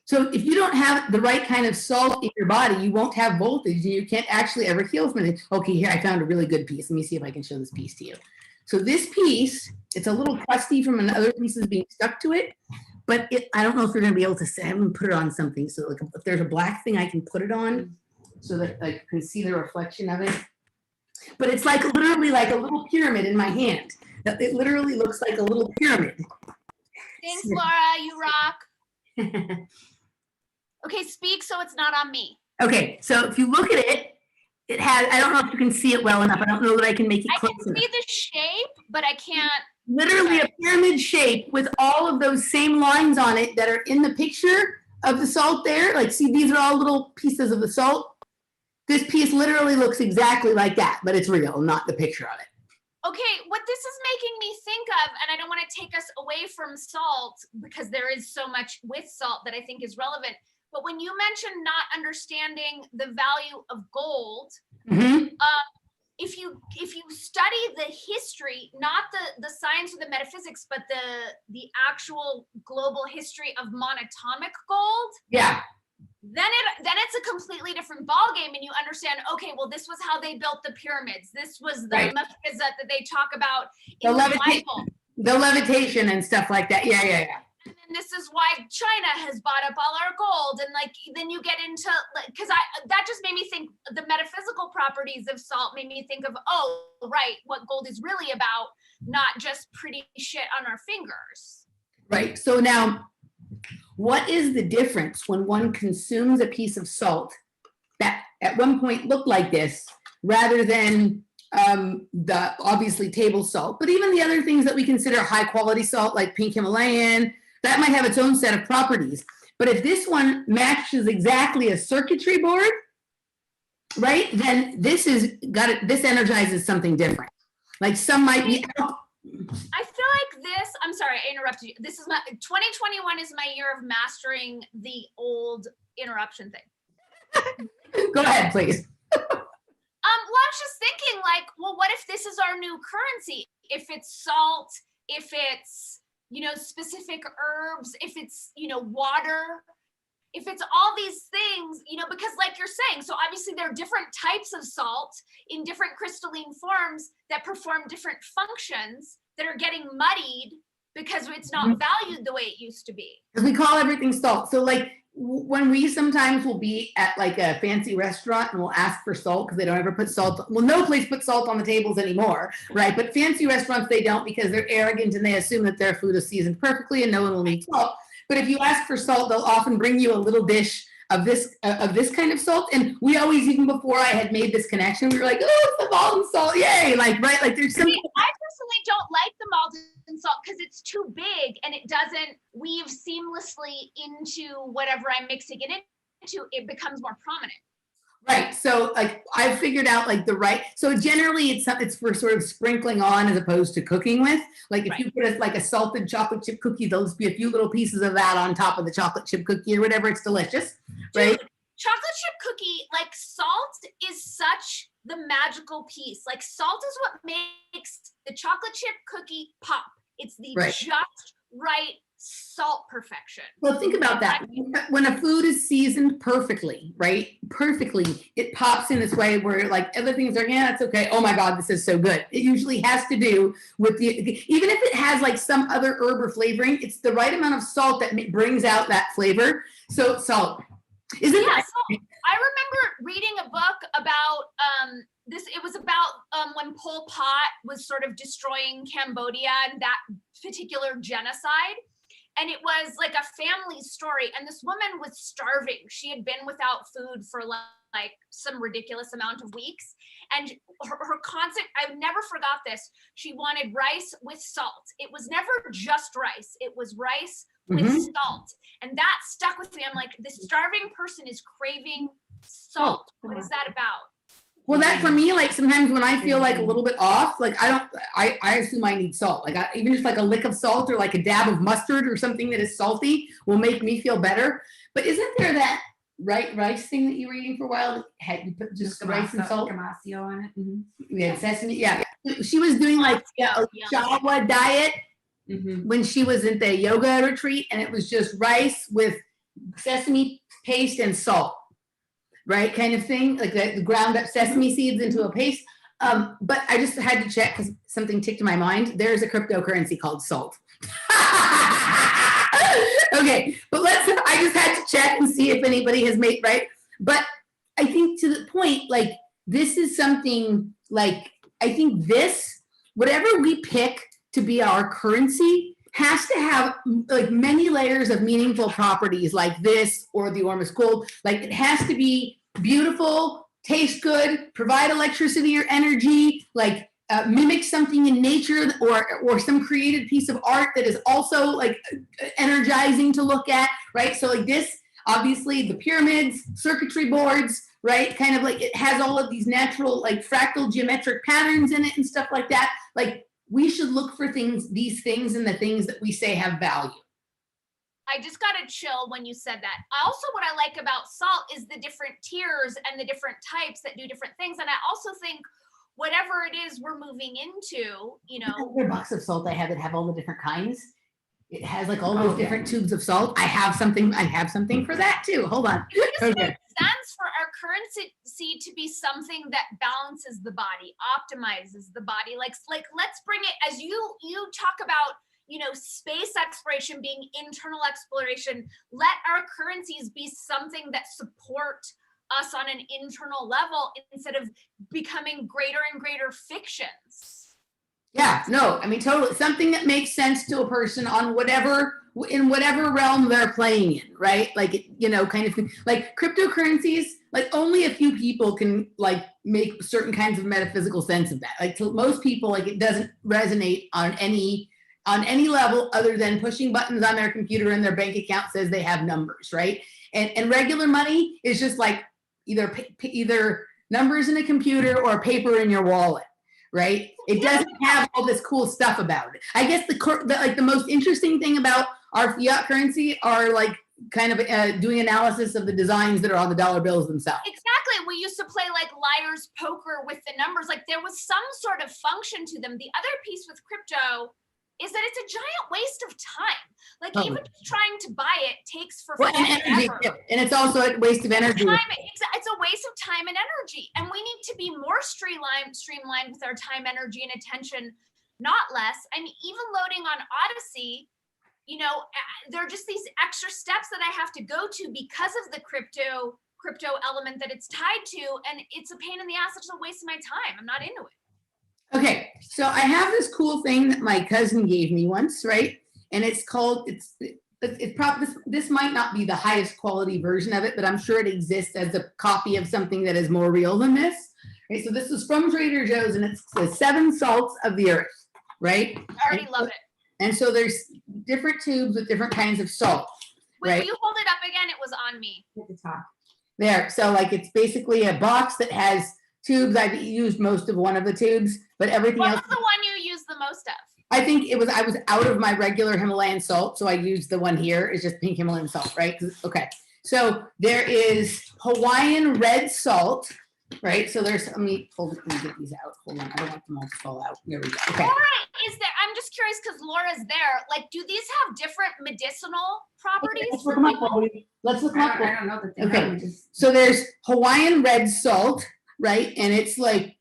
So if you don't have the right kind of salt in your body, you won't have voltage and you can't actually ever heal from it. Okay, here, I found a really good piece. Let me see if I can show this piece to you. So this piece, it's a little crusty from another pieces being stuck to it, but I don't know if you're gonna be able to say, I'm gonna put it on something. So like if there's a black thing I can put it on so that I can see the reflection of it. But it's like literally like a little pyramid in my hand. It literally looks like a little pyramid. Thanks, Laura, you rock. Okay, speak so it's not on me. Okay, so if you look at it, it has, I don't know if you can see it well enough. I don't know that I can make it close enough. I can see the shape, but I can't. Literally a pyramid shape with all of those same lines on it that are in the picture of the salt there. Like, see, these are all little pieces of the salt. This piece literally looks exactly like that, but it's real, not the picture of it. Okay, what this is making me think of, and I don't want to take us away from salt because there is so much with salt that I think is relevant. But when you mentioned not understanding the value of gold, if you study the history, not the science or the metaphysics, but the actual global history of monatomic gold, yeah, then it's a completely different ball game, and you understand, okay, well, this was how they built the pyramids. This was the Right. that they talk about in the Bible. The levitation and stuff like that. Yeah. And then this is why China has bought up all our gold. And like, then you get into, because that just made me think, the metaphysical properties of salt made me think of, oh, right, what gold is really about, not just pretty shit on our fingers. Right. So now, what is the difference when one consumes a piece of salt that at one point looked like this, rather than the obviously table salt, but even the other things that we consider high quality salt, like pink Himalayan, that might have its own set of properties. But if this one matches exactly a circuitry board, right, then this energizes something different. Like some might be out. I feel like this, I'm sorry, I interrupted you. This is 2021 is my year of mastering the old interruption thing. Go ahead, please. Well, I was just thinking, like, well, what if this is our new currency? If it's salt, if it's, specific herbs, if it's, water, if it's all these things, because like you're saying, so obviously there are different types of salt in different crystalline forms that perform different functions that are getting muddied because it's not valued the way it used to be. Because we call everything salt. So like when we sometimes will be at like a fancy restaurant and we'll ask for salt because they don't ever put salt. Well, no place puts salt on the tables anymore, right? But fancy restaurants, they don't, because they're arrogant and they assume that their food is seasoned perfectly and no one will need salt. But if you ask for salt, they'll often bring you a little dish of this kind of salt. And we always, even before I had made this connection, we were like, oh, it's the Malton salt, yay! Like, right? Like there's something. I personally don't like the Malton salt because it's too big and it doesn't weave seamlessly into whatever I'm mixing it into. It becomes more prominent. Right. So like I've figured out like so generally it's for sort of sprinkling on as opposed to cooking with. Like if you put like a salted chocolate chip cookie, there'll just be a few little pieces of that on top of the chocolate chip cookie or whatever. It's delicious. Right. Dude, chocolate chip cookie, like salt is such the magical piece. Like salt is what makes the chocolate chip cookie pop. It's the just right salt perfection. Well, think about that. When a food is seasoned perfectly, right? Perfectly, it pops in this way where like other things are, yeah, it's okay. Oh my God, this is so good. It usually has to do with even if it has like some other herb or flavoring, it's the right amount of salt that brings out that flavor. So salt. So I remember reading a book about this. It was about when Pol Pot was sort of destroying Cambodia and that particular genocide. And it was like a family story. And this woman was starving. She had been without food for like some ridiculous amount of weeks. And her concept, I never forgot this. She wanted rice with salt. It was never just rice. It was rice with salt. And that stuck with me. I'm like, this starving person is craving salt. What is that about? Well, that for me, like sometimes when I feel like a little bit off, like I assume I need salt. Like even just like a lick of salt or like a dab of mustard or something that is salty will make me feel better. But isn't there that rice thing that you were eating for a while? You put just rice and salt? Damasio on it. Mm-hmm. Yeah, sesame. Yeah. She was doing like a Jawa diet when she was at the yoga retreat, and it was just rice with sesame paste and salt. Right, kind of thing, like the ground up sesame seeds into a paste. But I just had to check because something ticked in my mind. There's a cryptocurrency called salt. Okay, but I just had to check and see if anybody has made, right? But I think to the point, like this is something like, I think whatever we pick to be our currency has to have like many layers of meaningful properties like this or the Ormus gold. Like it has to be beautiful, taste good, provide electricity or energy, like mimic something in nature or some created piece of art that is also like energizing to look at, right? So like this, obviously the pyramids, circuitry boards, right? Kind of like it has all of these natural like fractal geometric patterns in it and stuff like that. Like we should look for these things and the things that we say have value. I just got a chill when you said that. Also, what I like about salt is the different tiers and the different types that do different things. And I also think whatever it is we're moving into, The box of salt I have that have all the different kinds. It has like all those different tubes of salt. I have something for that too. Hold on. It just makes sense for our currency to be something that balances the body, optimizes the body. Like let's bring it, as you talk about, space exploration being internal exploration. Let our currencies be something that support us on an internal level instead of becoming greater and greater fictions. Yeah, no, I mean, totally. Something that makes sense to a person on in whatever realm they're playing in, right? Like, kind of like cryptocurrencies, like only a few people can like make certain kinds of metaphysical sense of that. Like to most people, like it doesn't resonate on any level other than pushing buttons on their computer and their bank account says they have numbers, right? And regular money is just like either numbers in a computer or paper in your wallet. Right? It doesn't have all this cool stuff about it. I guess the most interesting thing about our fiat currency are like kind of doing analysis of the designs that are on the dollar bills themselves. Exactly. We used to play like liar's poker with the numbers. Like there was some sort of function to them. The other piece with crypto is that it's a giant waste of time. Like even just trying to buy it takes energy, and it's also a waste of energy. It's a waste of time and energy, and we need to be more streamlined with our time, energy, and attention, not less. I mean, even loading on Odyssey, there are just these extra steps that I have to go to because of the crypto element that it's tied to, and it's a pain in the ass. It's a waste of my time. I'm not into it. Okay, so I have this cool thing that my cousin gave me once, right? And it's called, this might not be the highest quality version of it, but I'm sure it exists as a copy of something that is more real than this. Okay, so this is from Trader Joe's and it's the 7 salts of the earth, right? I already love it. And so there's different tubes with different kinds of salt. Wait, right? will you hold it up again? It was on me. At the top. There, so like it's basically a box that has tubes. I've used most of one of the tubes, but everything else. What was the one you used the most of? I think I was out of my regular Himalayan salt, so I used the one here. It's just pink Himalayan salt, right? Okay. So there is Hawaiian red salt, right? So there's, let me get these out. Hold on, I don't want them all to fall out. There we go. Okay. Laura is there. I'm just curious because Laura's there. Like, do these have different medicinal properties? Okay, let's look them up. Let's look them up. I don't know that they Okay. So there's Hawaiian red salt, right? And it's like,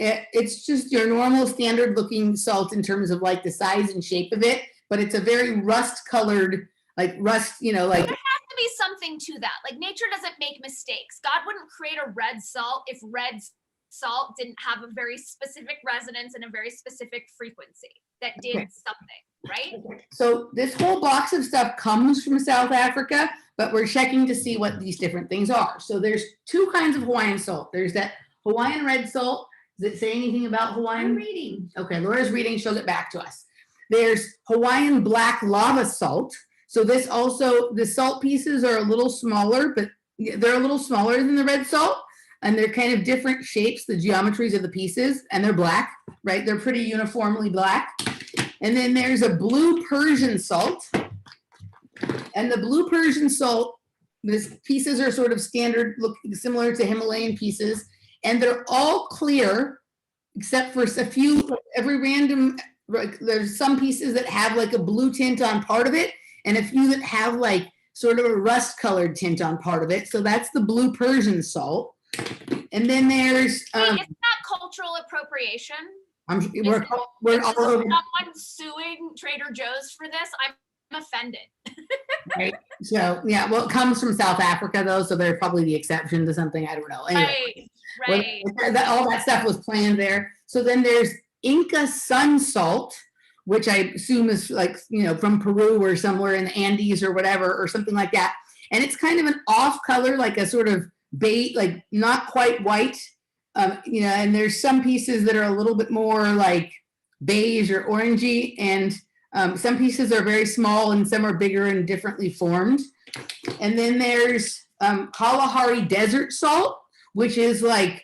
it's just your normal standard looking salt in terms of like the size and shape of it, but it's a very rust colored, like rust, like. There has to be something to that. Like nature doesn't make mistakes. God wouldn't create a red salt if red salt didn't have a very specific resonance and a very specific frequency that did something, right? So this whole box of stuff comes from South Africa, but we're checking to see what these different things are. So there's 2 kinds of Hawaiian salt. There's that Hawaiian red salt. Does it say anything about Hawaiian? I'm reading. Okay, Laura's reading. She'll get back to us. There's Hawaiian black lava salt. So this also, the salt pieces are a little smaller, but they're a little smaller than the red salt. And they're kind of different shapes, the geometries of the pieces, and they're black, right? They're pretty uniformly black. And then there's a blue Persian salt. And the blue Persian salt, these pieces are sort of standard, look similar to Himalayan pieces. And they're all clear, except for a few, every random, there's some pieces that have like a blue tint on part of it, and a few that have like sort of a rust colored tint on part of it. So that's the blue Persian salt. And then there's. Wait, isn't that cultural appropriation? We're all over. Someone suing Trader Joe's for this? I'm offended. Right. So, yeah, well, it comes from South Africa, though, so they're probably the exception to something. I don't know. Anyway. Right. All that stuff was planned there. So then there's Inca sun salt, which I assume is like, from Peru or somewhere in the Andes or whatever, or something like that. And it's kind of an off color, like a sort of beige, like not quite white. And there's some pieces that are a little bit more like beige or orangey, and some pieces are very small and some are bigger and differently formed. And then there's Kalahari desert salt, which is like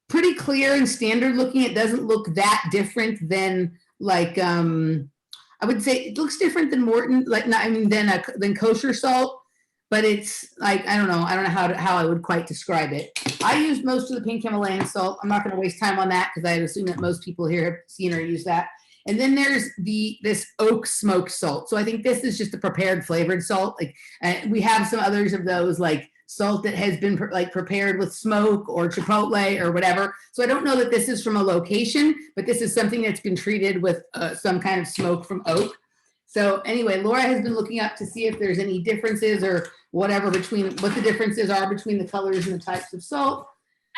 pretty clear and standard looking. It doesn't look that different than like, I would say it looks different than Morton, than kosher salt, but it's like, I don't know how I would quite describe it. I used most of the pink Himalayan salt. I'm not going to waste time on that because I assume that most people here have seen or used that. And then there's this oak smoked salt. So I think this is just a prepared flavored salt. Like we have some others of those, like salt that has been prepared with smoke or chipotle or whatever. So I don't know that this is from a location, but this is something that's been treated with some kind of smoke from oak. So anyway, Laura has been looking up to see if there's any differences or whatever between what the differences are between the colors and the types of salt.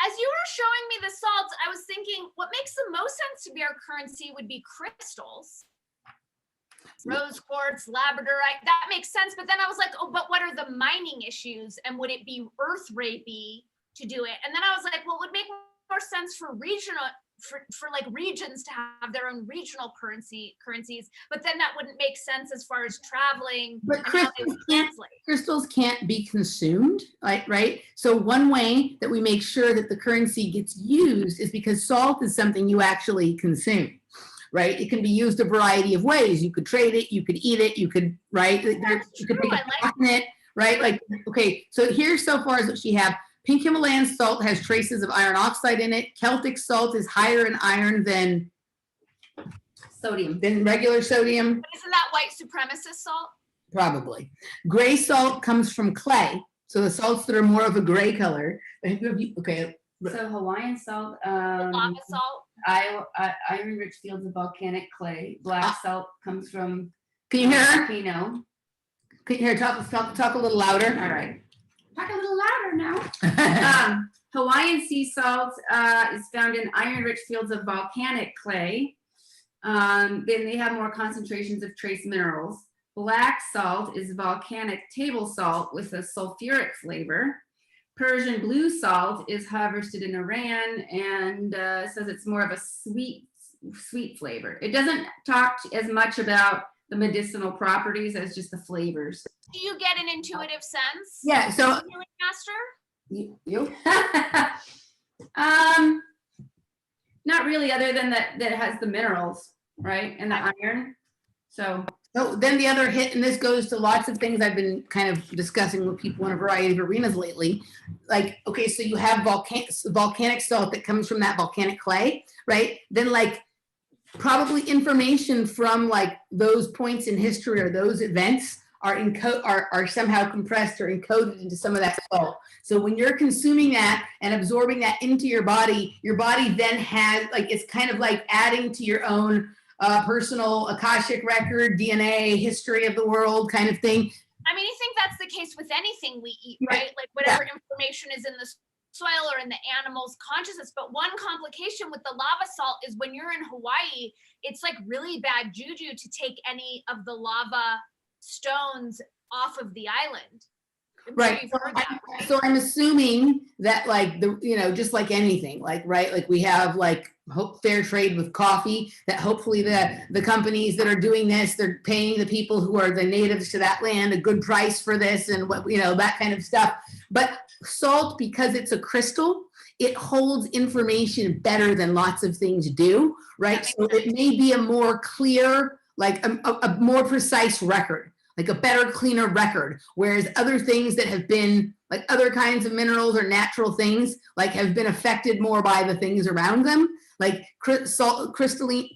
As you were showing me the salts, I was thinking what makes the most sense to be our currency would be crystals. Rose quartz, labradorite, that makes sense. But then I was like, oh, but what are the mining issues? And would it be earth rapey to do it? And then I was like, well, it would make more sense for regional, for like regions to have their own regional currencies, but then that wouldn't make sense as far as traveling. But crystals can't be consumed, right? So one way that we make sure that the currency gets used is because salt is something you actually consume, right? It can be used a variety of ways. You could trade it, you could eat it, you could, right? You could make it, right? Like, okay, so here's so far as what she have. Pink Himalayan salt has traces of iron oxide in it. Celtic salt is higher in iron than sodium, than regular sodium. But isn't that white supremacist salt? Probably. Gray salt comes from clay. So the salts that are more of a gray color. Okay. So Hawaiian salt, Lava salt. iron-rich fields of volcanic clay. Black salt comes from. Can you hear her? Volcano. Can you hear her talk a little louder? All right. Talk a little louder now. Hawaiian sea salt is found in iron-rich fields of volcanic clay. Then they have more concentrations of trace minerals. Black salt is volcanic table salt with a sulfuric flavor. Persian blue salt is harvested in Iran and says it's more of a sweet flavor. It doesn't talk as much about the medicinal properties as just the flavors. Do you get an intuitive sense? Yeah, so Healing master? you? Not really, other than that it has the minerals, right? And the iron. So then the other hit, and this goes to lots of things I've been kind of discussing with people in a variety of arenas lately. Like, okay, so you have volcanic salt that comes from that volcanic clay, right? Then like probably information from like those points in history or those events are somehow compressed or encoded into some of that salt. So when you're consuming that and absorbing that into your body then has like, it's kind of like adding to your own personal Akashic record, DNA, history of the world kind of thing. I mean, I think that's the case with anything we eat, right? Like whatever information is in the soil or in the animal's consciousness. But one complication with the lava salt is when you're in Hawaii, it's like really bad juju to take any of the lava stones off of the island. Right. So I'm assuming that like just like anything, like, right, like we have like fair trade with coffee, that hopefully the companies that are doing this, they're paying the people who are the natives to that land a good price for this and what, that kind of stuff. But salt, because it's a crystal, it holds information better than lots of things do, right? So it may be a more clear, like a more precise record, like a better, cleaner record. Whereas other things that have been, like other kinds of minerals or natural things, like have been affected more by the things around them, like crystalline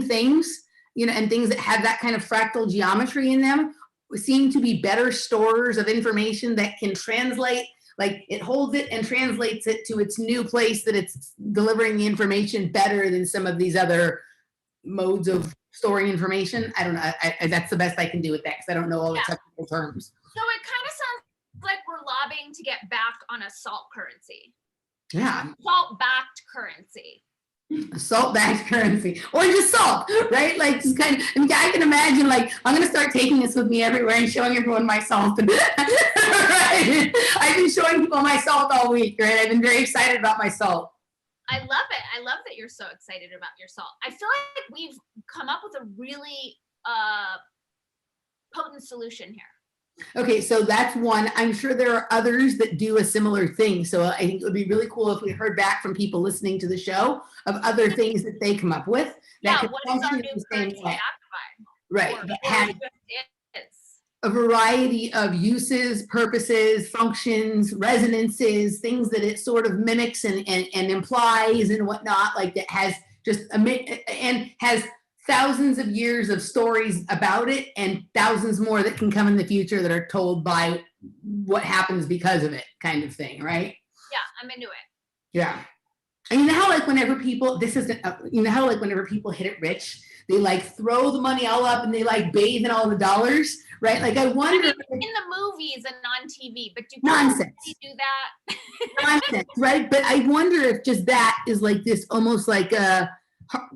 things, and things that have that kind of fractal geometry in them seem to be better storers of information that can translate, like it holds it and translates it to its new place that it's delivering the information better than some of these other modes of storing information. I don't know. That's the best I can do with that because I don't know all the technical terms. So it kind of sounds like we're lobbying to get back on a salt currency. Yeah. Salt-backed currency. A salt-backed currency, or just salt, right? Like just kind of, I can imagine like, I'm going to start taking this with me everywhere and showing everyone my salt. Right? I've been showing people my salt all week, right? I've been very excited about my salt. I love it. I love that you're so excited about your salt. I feel like we've come up with a really potent solution here. Okay, so that's one. I'm sure there are others that do a similar thing. So I think it would be really cool if we heard back from people listening to the show of other things that they come up with. That what is our new currency backed by? Right. That has a variety of uses, purposes, functions, resonances, things that it sort of mimics and implies and whatnot, like that has just and has thousands of years of stories about it and thousands more that can come in the future that are told by what happens because of it, kind of thing, right? Yeah, I'm into it. Yeah. And you know how like whenever people, you know how like whenever people hit it rich, they like throw the money all up and they like bathe in all the dollars, right? Like I wonder. I mean, in the movies and on TV, but do nonsense. people do that? Nonsense, right? But I wonder if just that is like this almost like a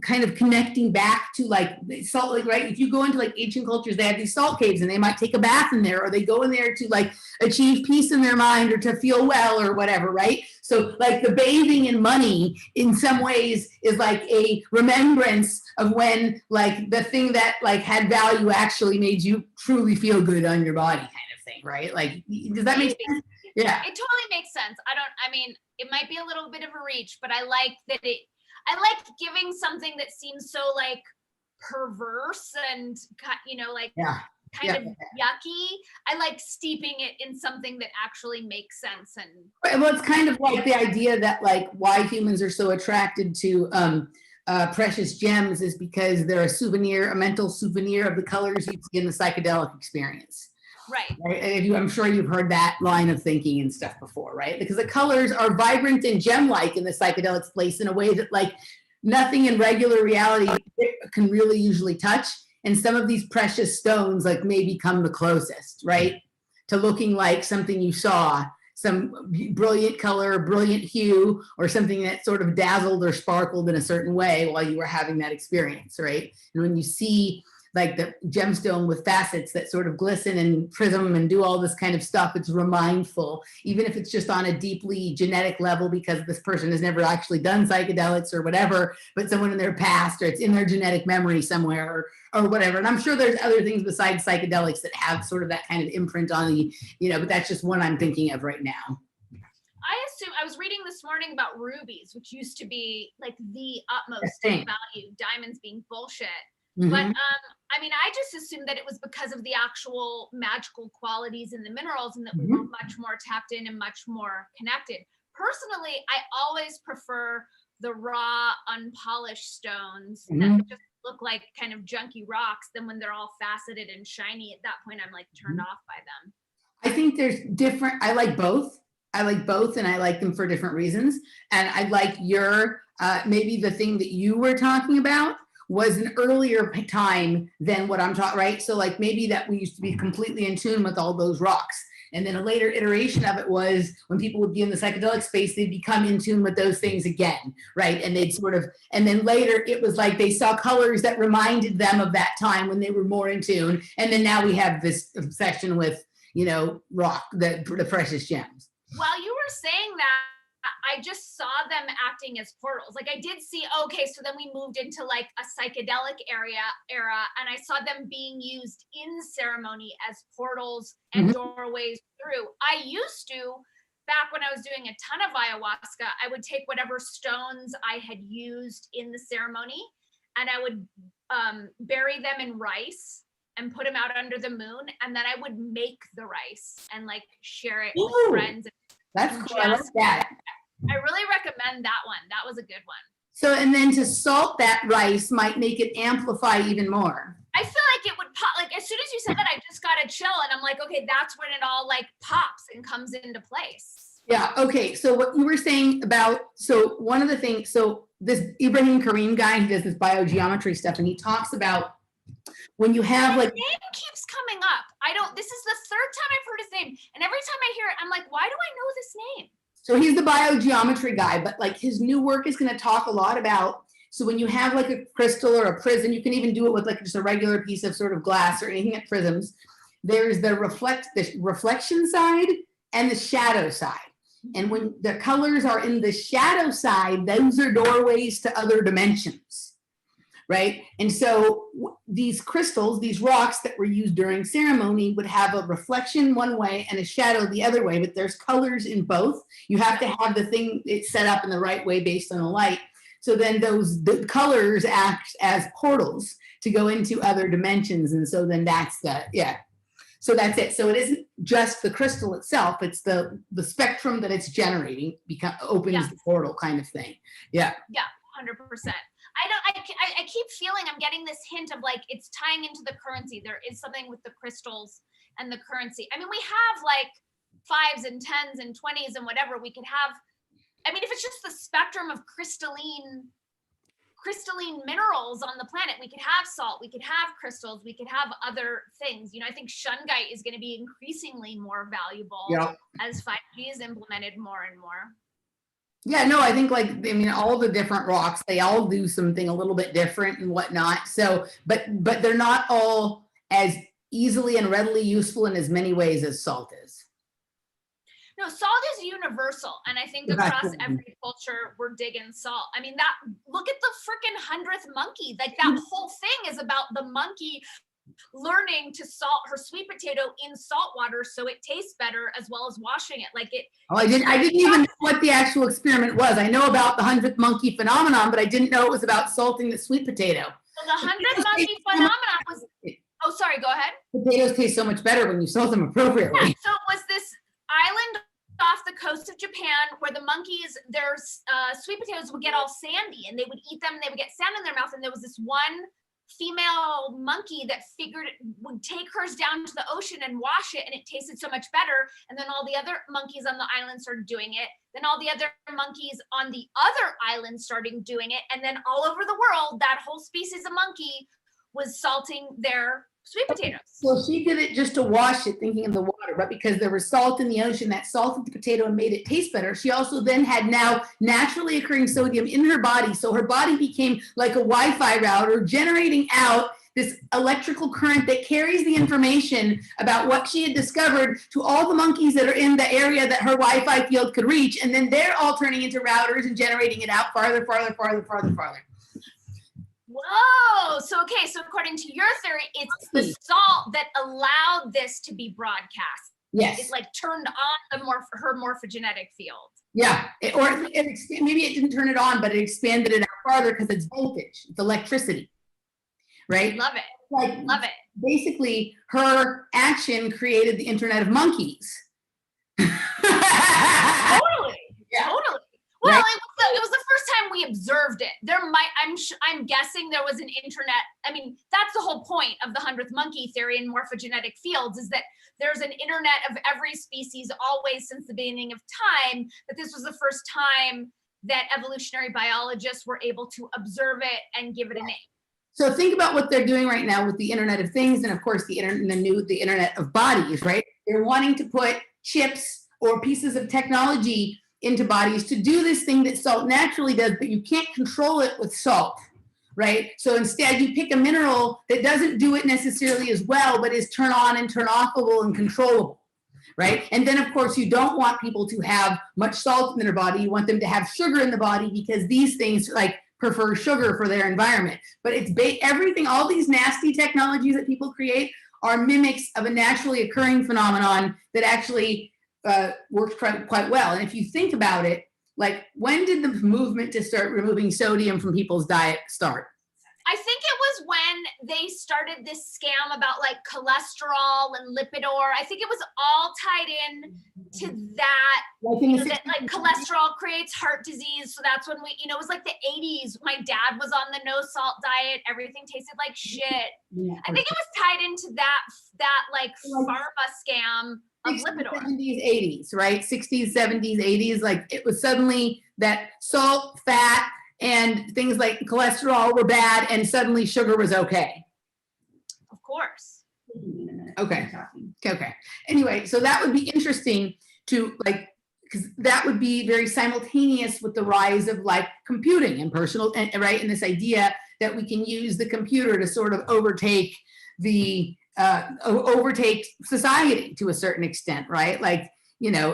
kind of connecting back to like salt, like, right? If you go into like ancient cultures, they have these salt caves and they might take a bath in there, or they go in there to like achieve peace in their mind or to feel well or whatever, right? So like the bathing in money in some ways is like a remembrance of when like the thing that like had value actually made you truly feel good on your body, kind of thing, right? Like, does that make sense? Yeah. It totally makes sense. I mean, it might be a little bit of a reach, but I like that I like giving something that seems so like perverse and, you know, like kind of yucky. I like steeping it in something that actually makes sense. And well, it's kind of like the idea that like why humans are so attracted to precious gems is because they're a mental souvenir of the colors you see in the psychedelic experience. Right. I'm sure you've heard that line of thinking and stuff before, right? Because the colors are vibrant and gem-like in the psychedelic space in a way that like nothing in regular reality can really usually touch. And some of these precious stones like may become the closest, right? To looking like something you saw, some brilliant color, brilliant hue, or something that sort of dazzled or sparkled in a certain way while you were having that experience, right? And when you see like the gemstone with facets that sort of glisten and prism and do all this kind of stuff, it's remindful, even if it's just on a deeply genetic level because this person has never actually done psychedelics or whatever, but someone in their past, or it's in their genetic memory somewhere or whatever. And I'm sure there's other things besides psychedelics that have sort of that kind of imprint on the, you know, but that's just one I'm thinking of right now. I was reading this morning about rubies, which used to be like the utmost value, diamonds being bullshit. Mm-hmm. But I mean, I just assumed that it was because of the actual magical qualities in the minerals and that we were much more tapped in and much more connected. Personally, I always prefer the raw, unpolished stones that just look like kind of junky rocks than when they're all faceted and shiny. At that point, I'm like turned off by them. I think there's different, I like both. And I like them for different reasons. And I like your, maybe the thing that you were talking about was an earlier time than what I'm talking, right? So like maybe that we used to be completely in tune with all those rocks. And then a later iteration of it was when people would be in the psychedelic space, they'd become in tune with those things again, right? And they'd sort of, and then later it was like they saw colors that reminded them of that time when they were more in tune. And then now we have this obsession with, you know, rock, the precious gems. While you were saying that, I just saw them acting as portals. Like I did see, okay, so then we moved into like a psychedelic era, and I saw them being used in ceremony as portals and doorways through. I used to, back when I was doing a ton of ayahuasca, I would take whatever stones I had used in the ceremony and I would bury them in rice and put them out under the moon. And then I would make the rice and like share it with friends. That's cool. I love that. I really recommend that one. That was a good one. So, and then to salt that rice might make it amplify even more. I feel like it would pop, like as soon as you said that, I just got a chill and I'm like, okay, that's when it all like pops and comes into place. Yeah, okay. So what you were saying about, so one of the things, so this Ibrahim Karim guy, he does this biogeometry stuff and he talks about when you have like. His name keeps coming up. This is the third time I've heard his name. And every time I hear it, I'm like, why do I know this name? So he's the biogeometry guy, but like his new work is going to talk a lot about, so when you have like a crystal or a prism, you can even do it with like just a regular piece of sort of glass or anything that prisms. There's the reflection side and the shadow side. And when the colors are in the shadow side, those are doorways to other dimensions. Right? And so these crystals, these rocks that were used during ceremony would have a reflection one way and a shadow the other way, but there's colors in both. You have to have the thing it's set up in the right way based on the light. So then the colors act as portals to go into other dimensions. And so then that's so that's it. So it isn't just the crystal itself, it's the spectrum that it's generating opens the portal kind of thing. Yeah. Yeah, 100%. I keep feeling I'm getting this hint of like it's tying into the currency. There is something with the crystals and the currency. I mean, we have like 5s and 10s and 20s and whatever. We could have, I mean, if it's just the spectrum of crystalline minerals on the planet, we could have salt, we could have crystals, we could have other things. You know, I think shungite is going to be increasingly more valuable as 5G is implemented more and more. Yeah, no, I think like, I mean, all the different rocks, they all do something a little bit different and whatnot. So, but they're not all as easily and readily useful in as many ways as salt is. No, salt is universal. And I think across every culture, we're digging salt. I mean, look at the freaking 100th monkey. Like that whole thing is about the monkey learning to salt her sweet potato in salt water so it tastes better, as well as washing it. Like it. Oh, I didn't even know what the actual experiment was. I know about the 100th monkey phenomenon, but I didn't know it was about salting the sweet potato. So the 100th monkey phenomenon was. Oh, sorry. Go ahead. Potatoes taste so much better when you salt them appropriately. Yeah, so it was this island off the coast of Japan where the monkeys, their sweet potatoes would get all sandy and they would eat them and they would get sand in their mouth. And there was this one female monkey that figured would take hers down to the ocean and wash it, and it tasted so much better. And then all the other monkeys on the island started doing it. Then all the other monkeys on the other island started doing it. And then all over the world, that whole species of monkey was salting their sweet potatoes. Well, she did it just to wash it, thinking of the water, but because there was salt in the ocean that salted the potato and made it taste better, she also then had now naturally occurring sodium in her body. So her body became like a Wi-Fi router, generating out this electrical current that carries the information about what she had discovered to all the monkeys that are in the area that her Wi-Fi field could reach. And then they're all turning into routers and generating it out farther. Whoa, so okay, so according to your theory, it's the salt that allowed this to be broadcast. Yes. It like turned on her morphogenetic field. Yeah, maybe it didn't turn it on, but it expanded it out farther because it's voltage, it's electricity, right? Love it, love it. Basically, her action created the Internet of Monkeys. Totally, yeah. Totally. Well, right? It was the first time we observed it. I'm guessing there was an internet. I mean, that's the whole point of the 100th monkey theory in morphogenetic fields, is that there's an internet of every species always since the beginning of time, that this was the first time that evolutionary biologists were able to observe it and give it a name. So think about what they're doing right now with the Internet of Things, and of course the Internet of Bodies, right? They're wanting to put chips or pieces of technology into bodies to do this thing that salt naturally does, but you can't control it with salt, right? So instead you pick a mineral that doesn't do it necessarily as well, but is turn on and turn offable and controllable, right? And then of course you don't want people to have much salt in their body. You want them to have sugar in the body because these things like prefer sugar for their environment. But it's everything, all these nasty technologies that people create are mimics of a naturally occurring phenomenon that actually works quite well. And if you think about it, like when did the movement to start removing sodium from people's diet start? I think it was when they started this scam about like cholesterol and lipidor. I think it was all tied in to that, that like cholesterol creates heart disease. So that's when it was like the 80s. My dad was on the no salt diet. Everything tasted like shit. Yeah, I think it was tied into that like pharma scam of lipidor. 70s, 80s, right? 60s, 70s, 80s. Like it was suddenly that salt, fat, and things like cholesterol were bad, and suddenly sugar was okay. Of course. Okay. Anyway, so that would be interesting to like, because that would be very simultaneous with the rise of like computing and personal, right? And this idea that we can use the computer to sort of overtake society to a certain extent, right? Like, a million%.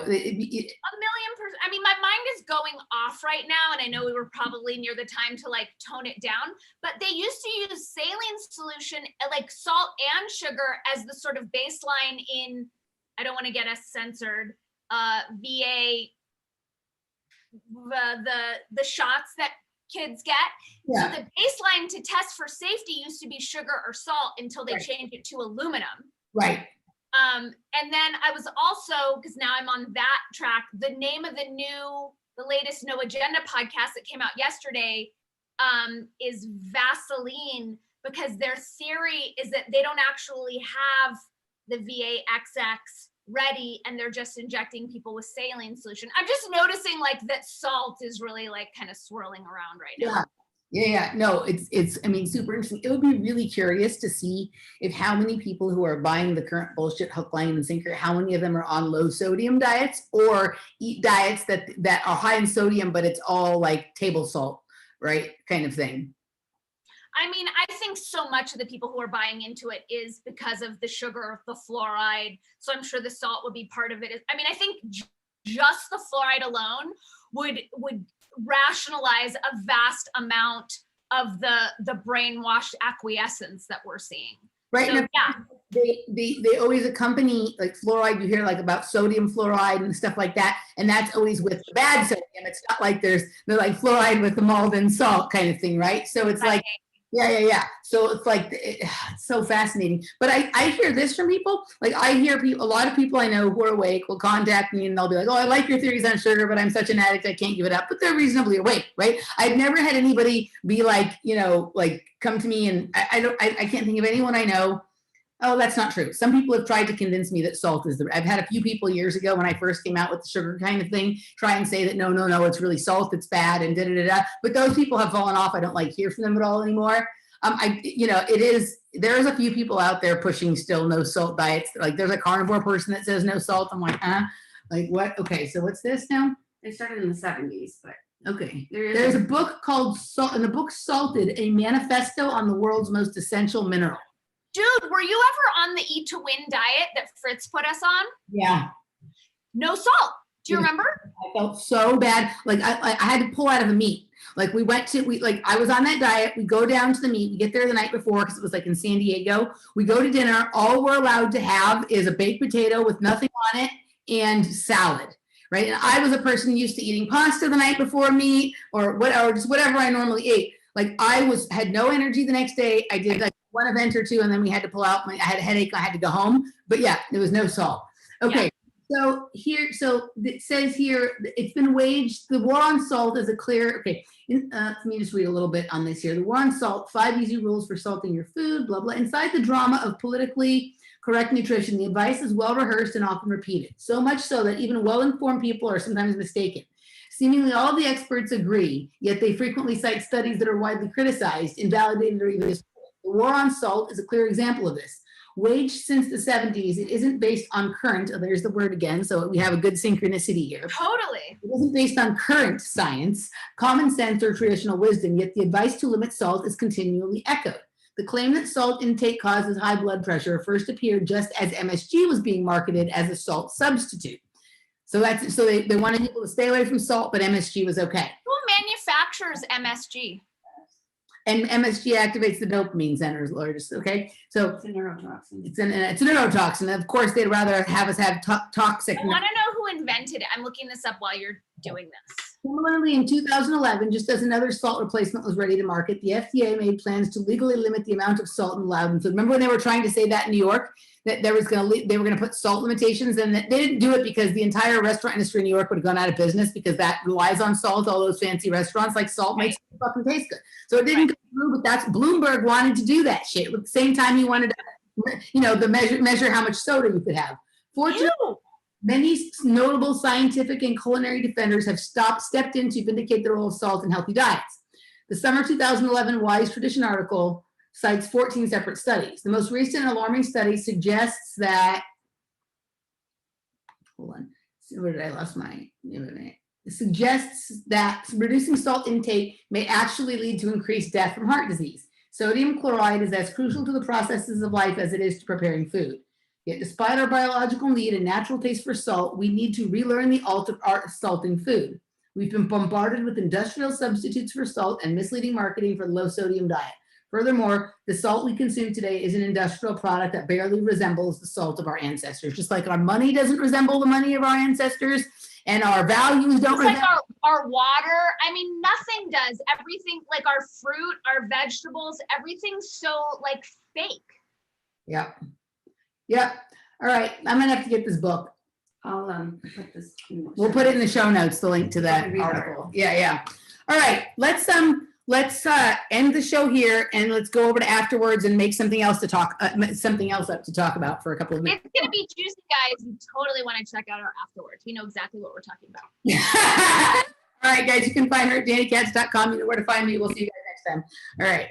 I mean, my mind is going off right now, and I know we were probably near the time to like tone it down, but they used to use saline solution, like salt and sugar, as the sort of baseline in, I don't want to get us censored, VA, the shots that kids get. Yeah. So the baseline to test for safety used to be sugar or salt until they changed it to aluminum. Right. And then I was also, because now I'm on that track, the name of the latest No Agenda podcast that came out yesterday is Vaseline, because their theory is that they don't actually have the VAXX ready and they're just injecting people with saline solution. I'm just noticing like that salt is really like kind of swirling around right now. Yeah. No, it's, I mean, super interesting. It would be really curious to see if how many people who are buying the current bullshit hook, line, and sinker, how many of them are on low sodium diets or eat diets that are high in sodium, but it's all like table salt, right? Kind of thing. I mean, I think so much of the people who are buying into it is because of the sugar, the fluoride. So I'm sure the salt would be part of it. I mean, I think just the fluoride alone would rationalize a vast amount of the brainwashed acquiescence that we're seeing. Right. So, now, yeah. They always accompany like fluoride. You hear like about sodium fluoride and stuff like that. And that's always with the bad sodium. It's not like they're like fluoride with the Malden salt kind of thing. Right. So it's like, yeah. So it's like, it's so fascinating. But I hear this from people. Like I hear people, a lot of people I know who are awake will contact me and they'll be like, oh, I like your theories on sugar, but I'm such an addict, I can't give it up. But they're reasonably awake, right? I've never had anybody be like, like come to me and I can't think of anyone I know. Oh, that's not true. Some people have tried to convince me that salt is I've had a few people years ago when I first came out with the sugar kind of thing, try and say that no, it's really salt, it's bad and da-da-da-da. But those people have fallen off. I don't like hear from them at all anymore. There's a few people out there pushing still no salt diets. Like there's a carnivore person that says no salt. I'm like, like what? Okay, so what's this now? They started in the 70s, but okay. There's a book called Salt, and the book Salted, a manifesto on the world's most essential mineral. Dude, were you ever on the Eat to Win diet that Fritz put us on? Yeah. No salt. Do you remember? I felt so bad. Like I had to pull out of the meat. Like I was on that diet. We go down to the meet. We get there the night before because it was like in San Diego. We go to dinner. All we're allowed to have is a baked potato with nothing on it and salad. Right. And I was a person used to eating pasta the night before meat or just whatever I normally ate. Like I had no energy the next day. I did like one event or two and then we had to pull out. I had a headache. I had to go home. But yeah, there was no salt. Okay. Yeah. So it says here, it's been waged, the war on salt is a clear, okay, let me just read a little bit on this here. The war on salt, 5 easy rules for salting your food, blah, blah. Inside the drama of politically correct nutrition, the advice is well rehearsed and often repeated, so much so that even well-informed people are sometimes mistaken. Seemingly all the experts agree, yet they frequently cite studies that are widely criticized, invalidated, or even destroyed. The war on salt is a clear example of this. Waged since the 70s, it isn't based on current, there's the word again, so we have a good synchronicity here. Totally. It isn't based on current science, common sense, or traditional wisdom, yet the advice to limit salt is continually echoed. The claim that salt intake causes high blood pressure first appeared just as MSG was being marketed as a salt substitute. So they wanted people to stay away from salt, but MSG was okay. Who manufactures MSG? And MSG activates the dopamine centers, largest. Okay, so it's a neurotoxin. It's a neurotoxin. Of course, they'd rather have us have toxic. I want to know who invented it. I'm looking this up while you're doing this. Similarly, in 2011, just as another salt replacement was ready to market, the FDA made plans to legally limit the amount of salt allowed in food. Remember when they were trying to say that in New York, that they were going to put salt limitations, and they didn't do it because the entire restaurant industry in New York would have gone out of business because that relies on salt. All those fancy restaurants, like salt makes it fucking taste good. So it didn't go through, but that's Bloomberg wanted to do that shit. At the same time, he wanted to, measure how much soda you could have. Fortunately, many notable scientific and culinary defenders have stepped in to vindicate the role of salt in healthy diets. The summer 2011 Wise Tradition article cites 14 separate studies. The most recent alarming study suggests that, hold on, where did I lost my, it suggests that reducing salt intake may actually lead to increased death from heart disease. Sodium chloride is as crucial to the processes of life as it is to preparing food. Yet despite our biological need and natural taste for salt, we need to relearn the art of salting food. We've been bombarded with industrial substitutes for salt and misleading marketing for the low sodium diet. Furthermore, the salt we consume today is an industrial product that barely resembles the salt of our ancestors. Just like our money doesn't resemble the money of our ancestors, and our values don't resemble. Like our water, I mean, nothing does. Everything, like our fruit, our vegetables, everything's so like fake. Yep. All right, I'm gonna have to get this book. I'll put this. We'll put it in the show notes, the link to that article. Yeah. All right, let's let's end the show here and let's go over to Afterwords and make something else to talk, something else up to talk about for a couple of minutes. It's gonna be juicy, guys. You totally want to check out our Afterwords. We know exactly what we're talking about. All right, guys, you can find her at DaniCats.com. You know where to find me. We'll see you guys next time. All right.